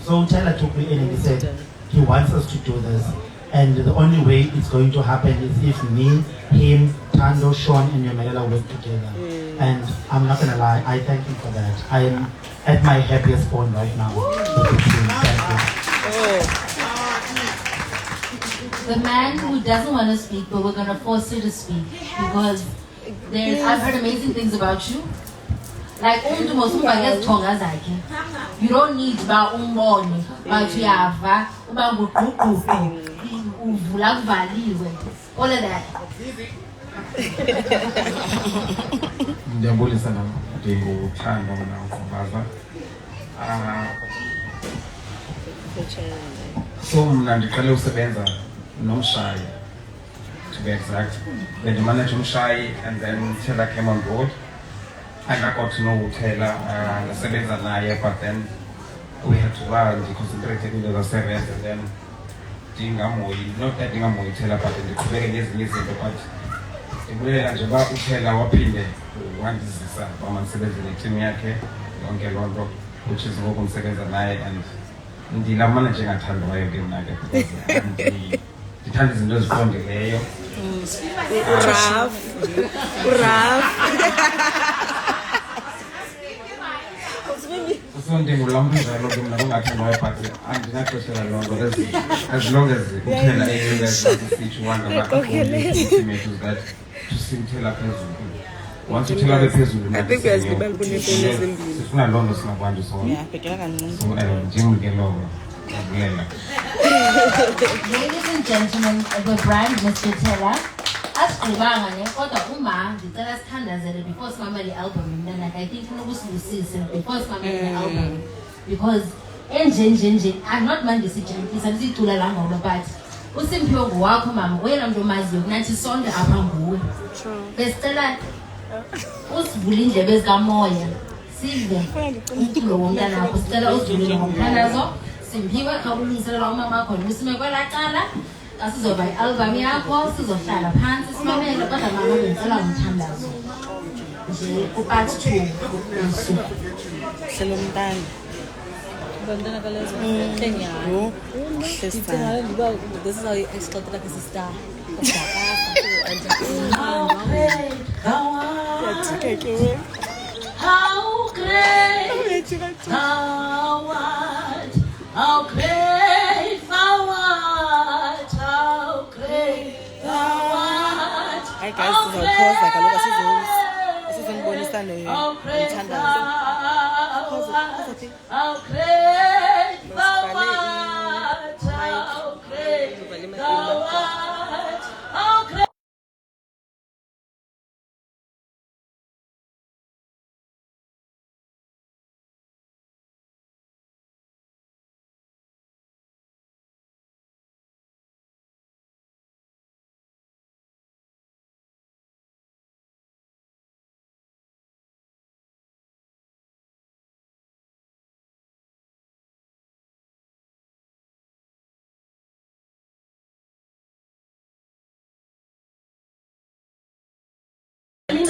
So Thela took me in and he said he wants us to do this. And the only way it's going to happen is if me, him, Tando, Sean, and Yomelela work together. And I'm not going to lie, I thank him for that. I am at my happiest point right now with the team. Thank you. The man who doesn't want to speak, but we're going to force you to speak. Because I've heard amazing things about you. Like, you don't need about umbone, but you have all of that. Ndiyabulisa ndinguthando nakubaza. So mna ndiqale usebenza nomshayi, to be exact. Bendimanage umshayi and then Thela came on board. And I got to know Thela, ndasebenza naye, but then we had to concentrate in the service, and then not that ndingamoyi Thela, but ndiqhubeke nezinye izinto, but ndibulela nje uba uThela waphinde wandizisa uba mandisebenze neteam yakhe yonke loo nto, which is ngoku ndisebenza naye, and ndilamana njengathandwayo ke mna ke, because ndithanda izinto eziqondileyo. So ndingulamnjalo ke mna kungathandwayo, but andinaxeshela loo nto, as long as uThela eyesitsho wanda ultimate that to sing Thela phezulu. Once uThela bephezulu sifuna loo nto singabantu sonke. So njengike lowo ndiyabulela. Ladies and gentlemen, the brand Mr. Thela. asigqibanga ne kodwa uma ndicela sithandazele before simamele i-album mna like I think funa ukusibusise before simamele i-album because enjenjenje not manje sijabulisa ndisicula la ngoba but uSimphiwe ngowakho mama oyena muntu omaziyo kunathi sonke apha nguwe besicela usivule indlebe ezikamoya sive umculo womntanakho sicela uzivule ngomthandazo Simphiwe khawulungiselela umama wakho nisime kwelacala asizoba i-album yakho sizohlala phansi simamele kodwa mama benzela umthandazo nje ku-part 2 hlela umntana Bantwana kalezo enyayo sisithala ndiba this is how you exploit like a sister How great thou art, how great thou art, how great thou art. Hi guys, sizawuphosa kaloku asizembonisa nomthandazo. How great thou art, how great thou art, how great.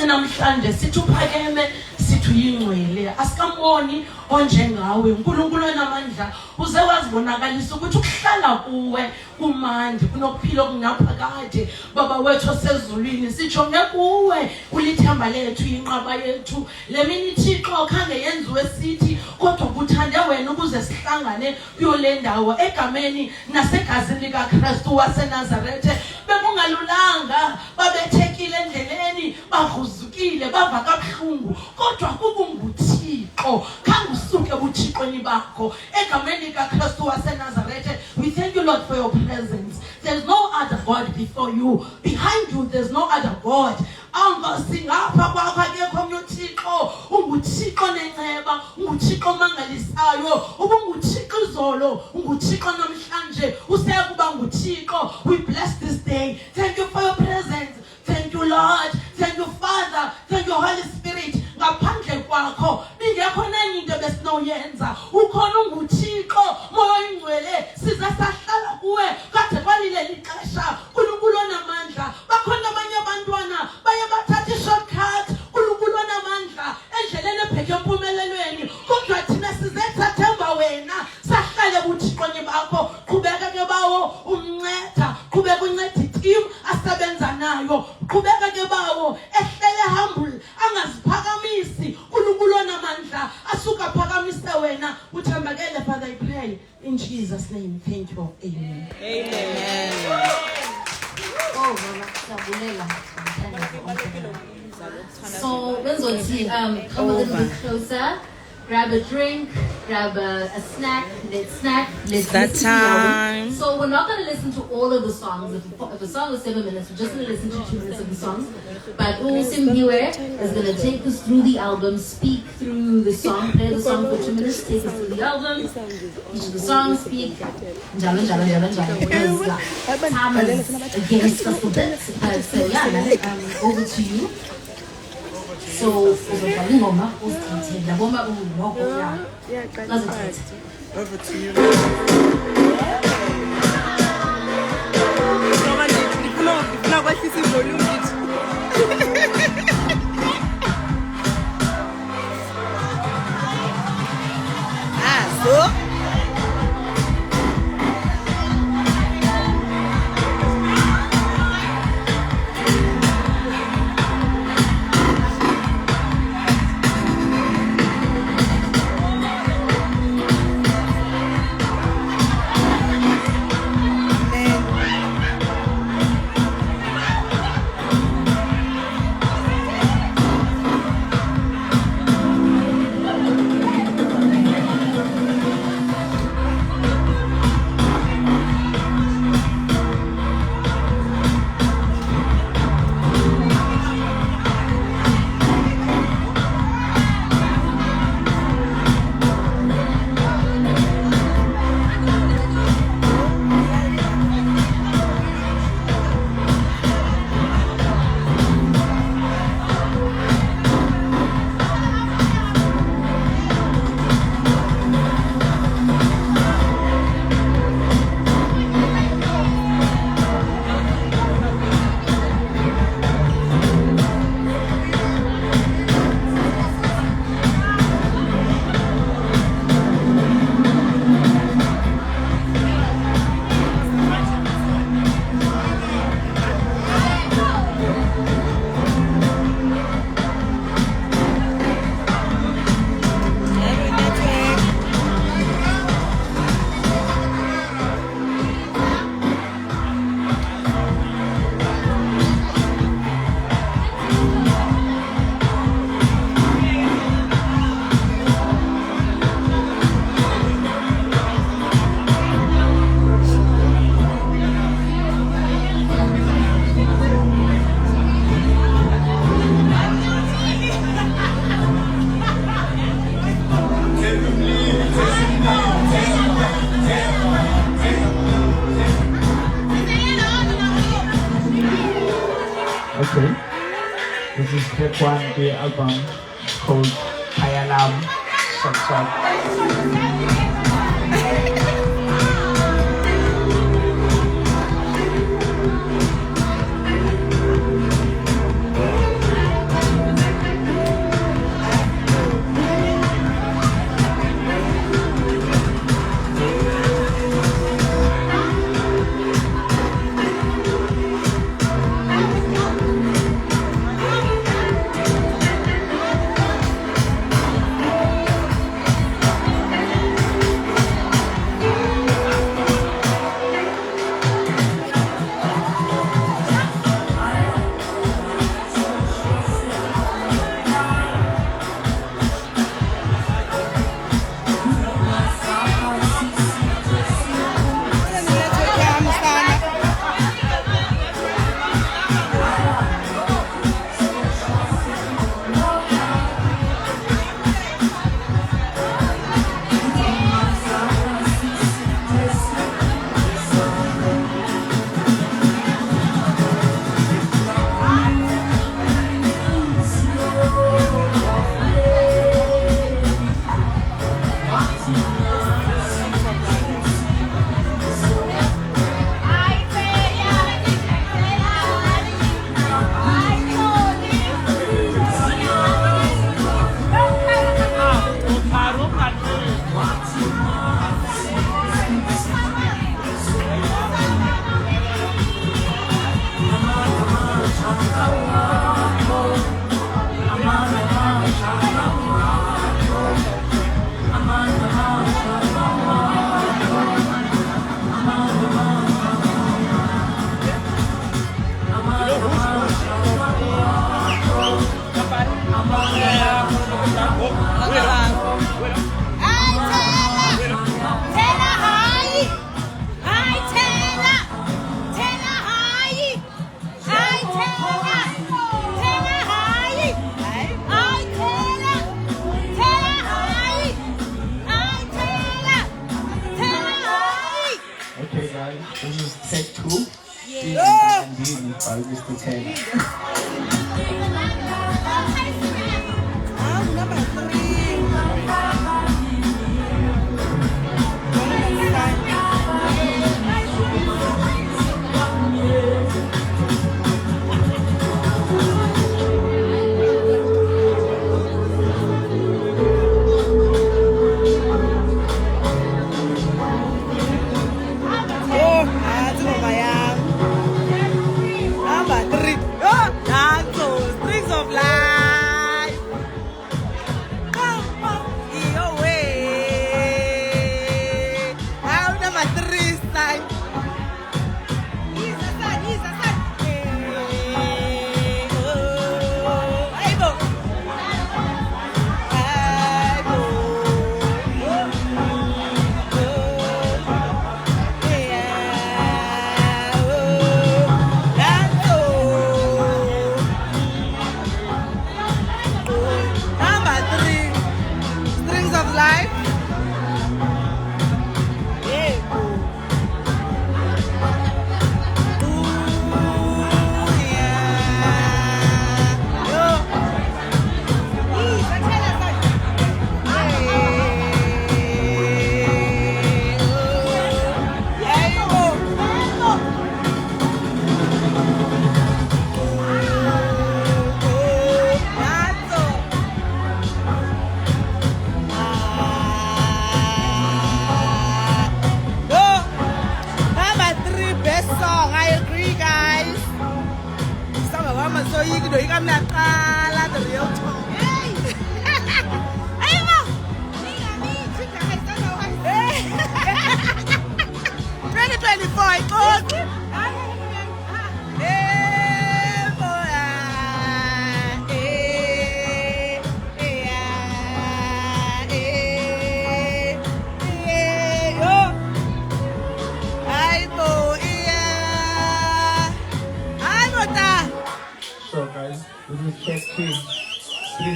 Namhlanje sithi uphakeme sithi uyingcwele asikamboni onjengawe uNkulunkulu enamandla uze wazibonakalisa ukuthi ukuhlala kuwe kumandi kunokuphila okungaphakade baba wethu osezulwini sitsho ngekuwe ulithemba lethu inqaba yethu lemini Thixo khange yenziwe sithi kodwa kuthande wena ukuze sihlangane kuyole ndawo egameni nasegazini likaKristu waseNazarethe bekungalulanga babethekile endleleni bahuzukile bava kabuhlungu kodwa kukunguThixo khange usuke ubuthixweni bakho egameni likaKristu waseNazarethe. We thank you Lord for your presence. There's no other God before you. Behind you there's no other God. Singapha kwakho akekho omnye uThixo unguThixo nenceba unguThixo mangalisayo ubunguThixo izolo unguThixo namhlanje usekuba nguThixo. We bless this day. Thank you for your presence. Thank you Lord. Thank you Father. Thank you Holy Spirit. Ngaphandle kwakho bingekho nenye into besinoyenza ukhona unguThixo moya oyingcwele siza sahlala kuwe kade kwalile lixesha uNkulunkulu onamandla bakhona abanye abantwana baye bathatha i-shortcut uNkulunkulu onamandla endleleni ebheke empumelelweni kodwa thina sizethathemba wena sahlale buthixoni bakho qhubeka ke bawo umnceda qhubeka unceda i-team asebenza nayo qhubeka ke bawo ehlele humble angaziphakamisi uNkulunkulu onamandla asuka phakamise wena uthembakele. Father, I pray in Jesus name. Thank you. Amen. Amen. Oh mama so benzothi come a little bit closer, grab a drink, grab a snack, let's that listen to the time. album. So we're not going to listen to all of the songs. If a song is 7 minutes, we're just going to listen to 2 minutes of the songs. But Simhiwe is going to take us through the album, speak through the song, play the song for 2 minutes, take us through the album, each of the songs, speak, jala. Because time is against us a bit. So yeah, over to you. So uzobhala ingoma uzithethela ngoma ungiloko ya bazithethe Over to you. Ngifuna kwehlisa ivolume ngithi. So Okay. This is track 1 the album called Hayalam Subscribe.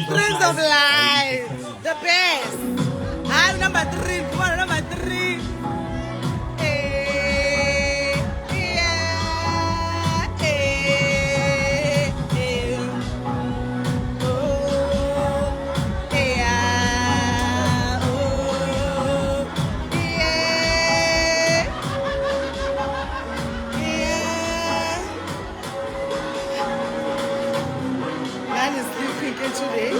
Strings of life, the best. I'm number 3. Come on, number 3. today.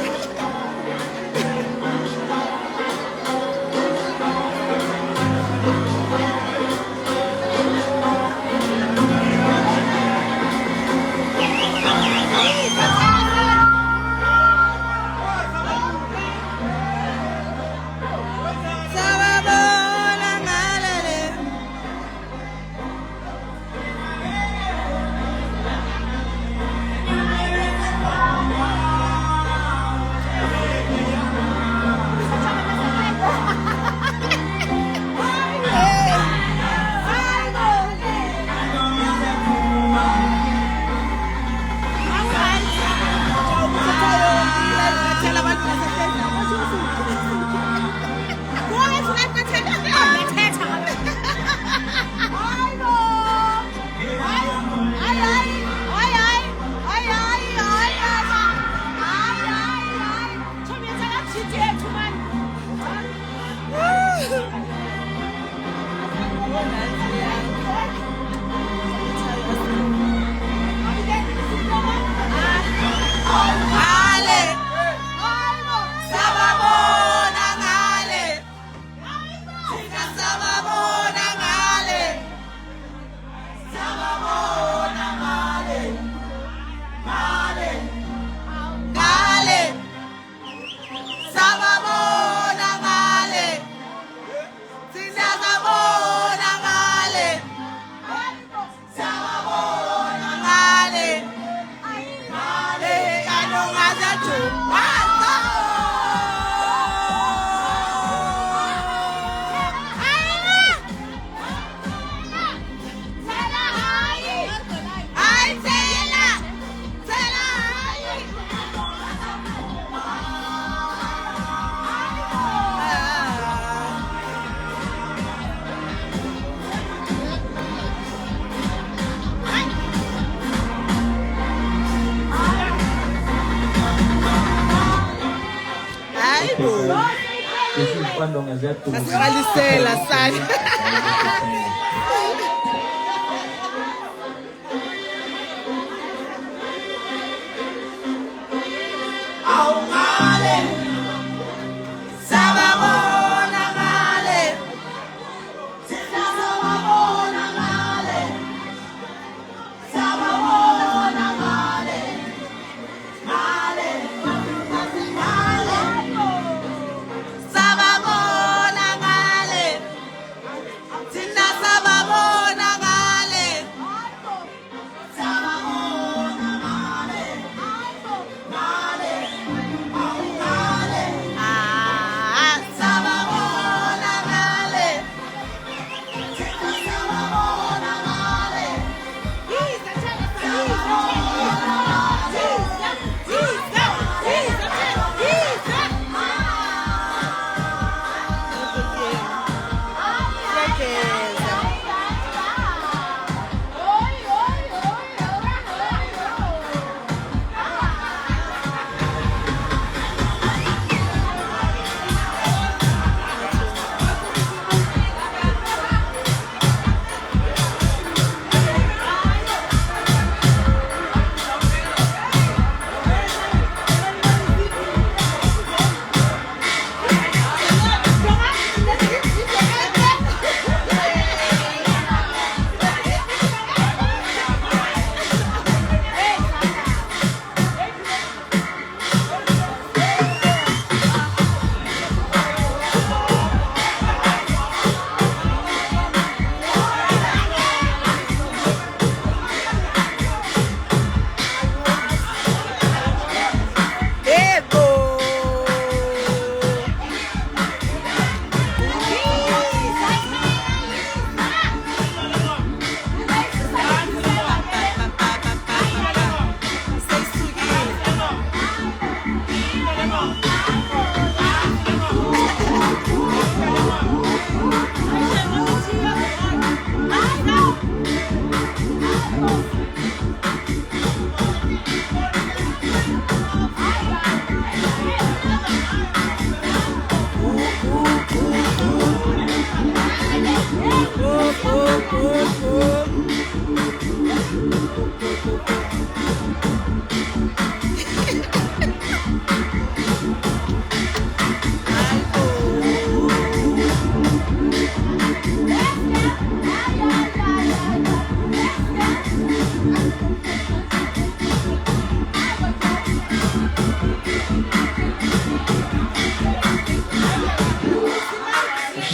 Nasibalisela sana.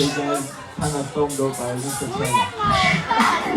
Okay, guys, kind of filmed out by Mr. Thela.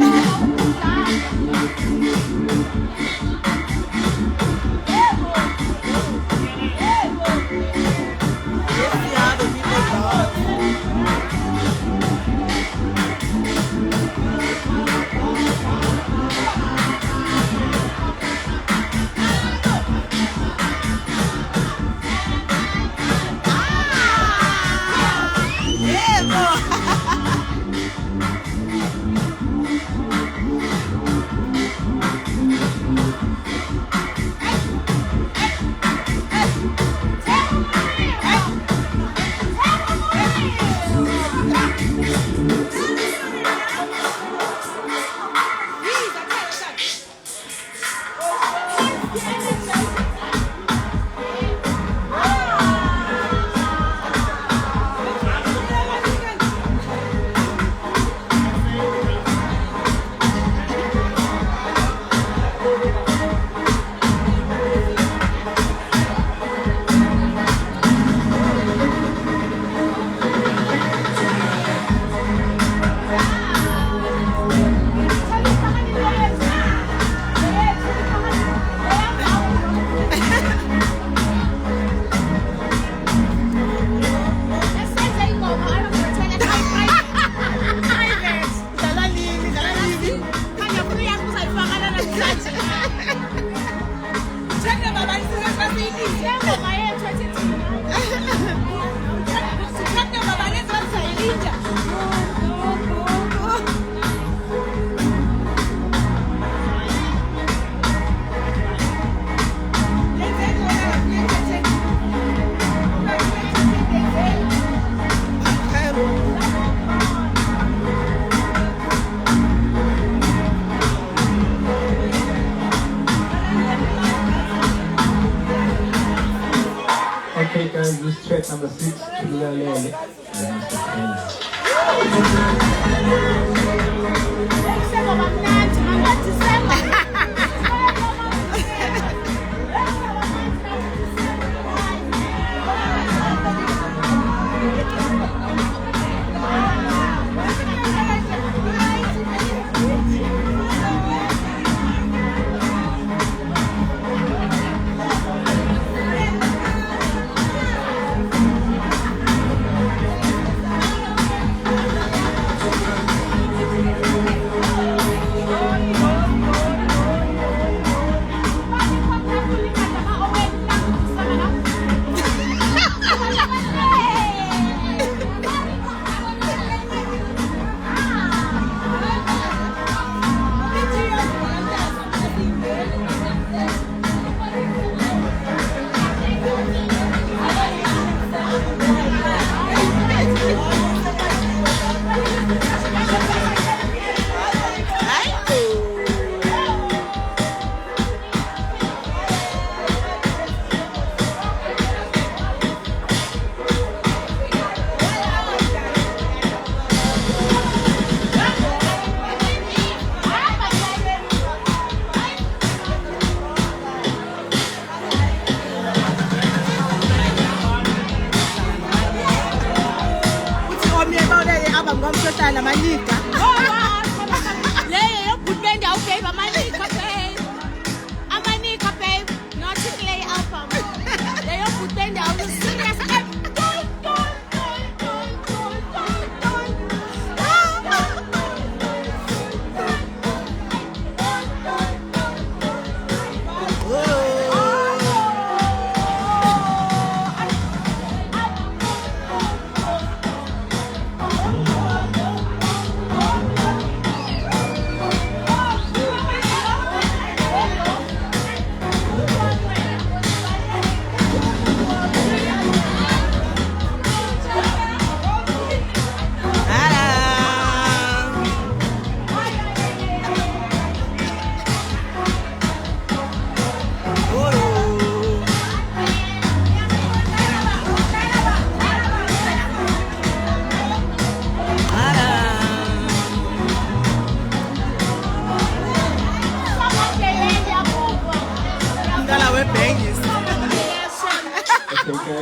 Okay guys, this is track number 6, Tulalele, by Mr.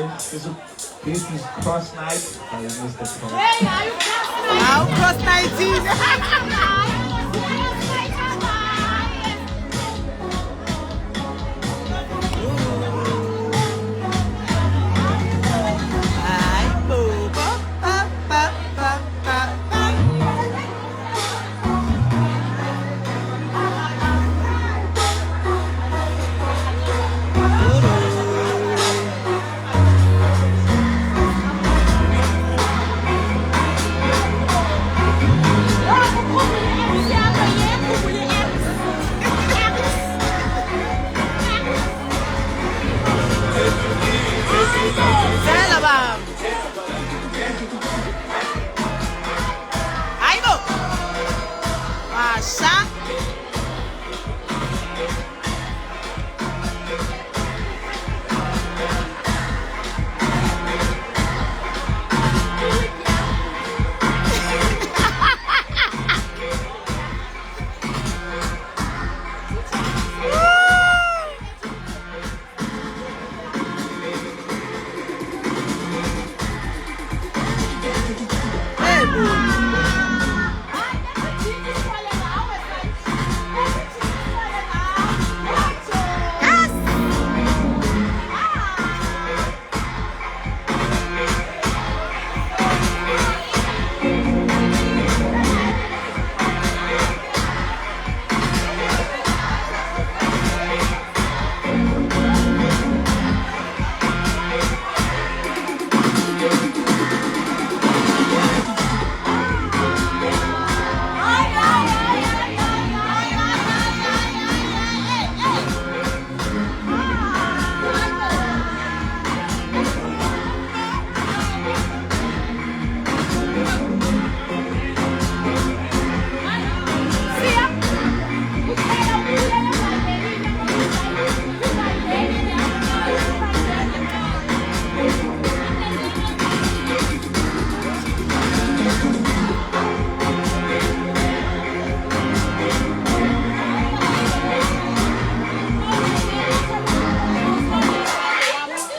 guys. This is Cross Night by Mr. Ted. Now cross 19. Thela, bam. Aibo. Masa.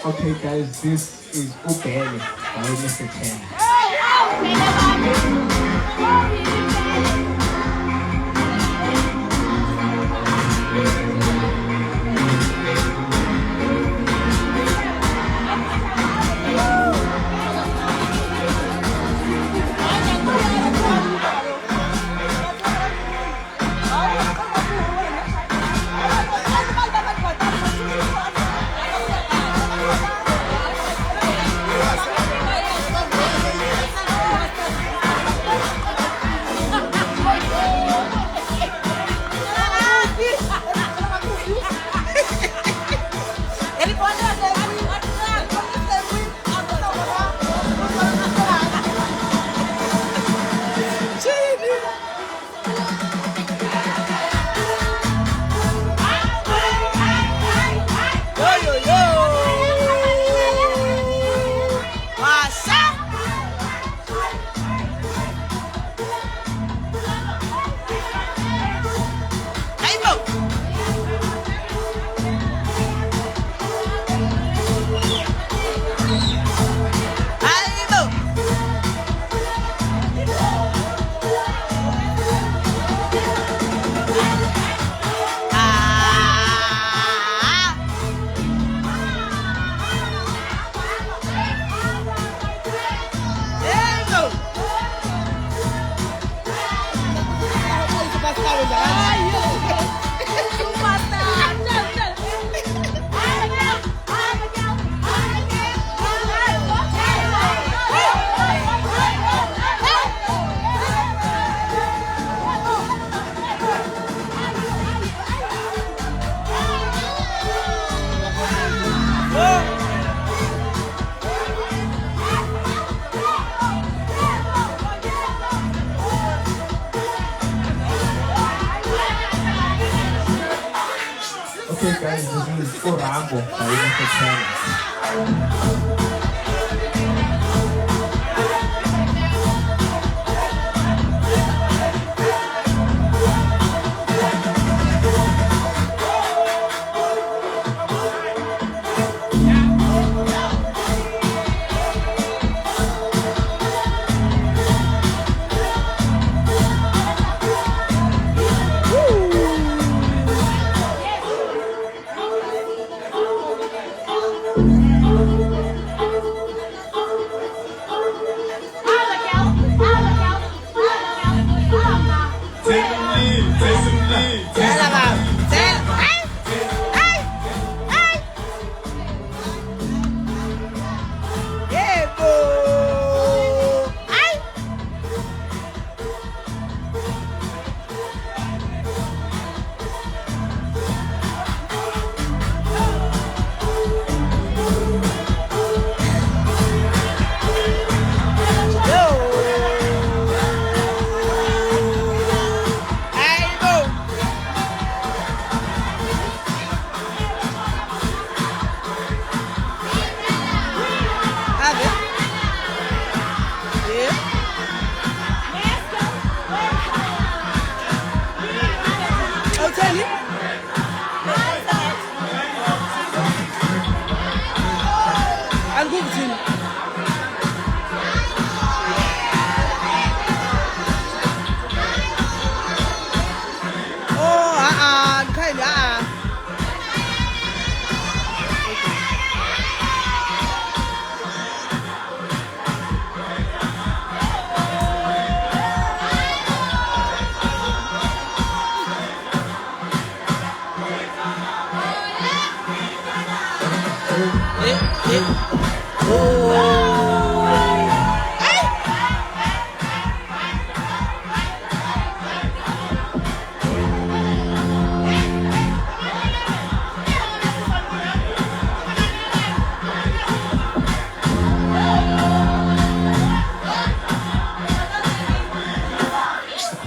Okay, guys, this is Ubele by Mr. Ted. Okay, guys, this is Orango by Mr. Ted.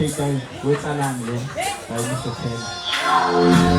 Okay guys, wait alarm then. By Mr. Thela.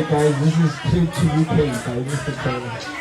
guys, this is Trip to UK by Mr. Thela.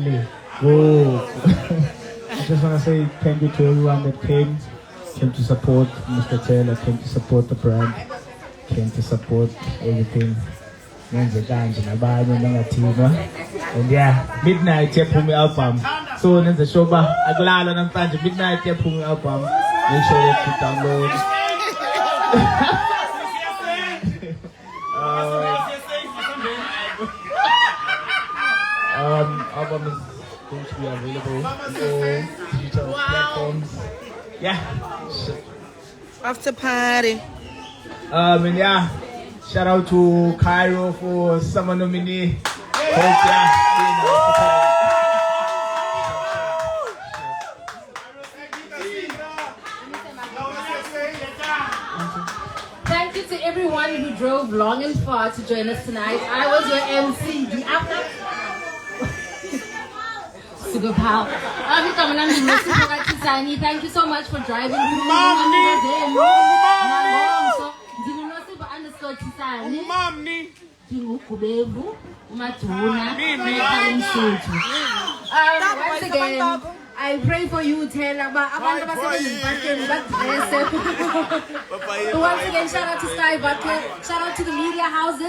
family. Oh. I just want to say thank you to everyone that came to support Mr. Thela, came to support the brand, came to support everything. And yeah, midnight Pumi album. So there's a show Aglala and Panja midnight Pumi album. Make sure that you download. Album is going to be available on all digital platforms. Yeah. After party. And yeah, shout out to Cairo for summer nominee. Hope Thank you to everyone who drove long and far to join us tonight. I was your MC. The after. Super pal. Thank you so much for driving. Once again, I pray for you, Thela. Once again, shout out to Sky Bucket. Shout out to the media houses.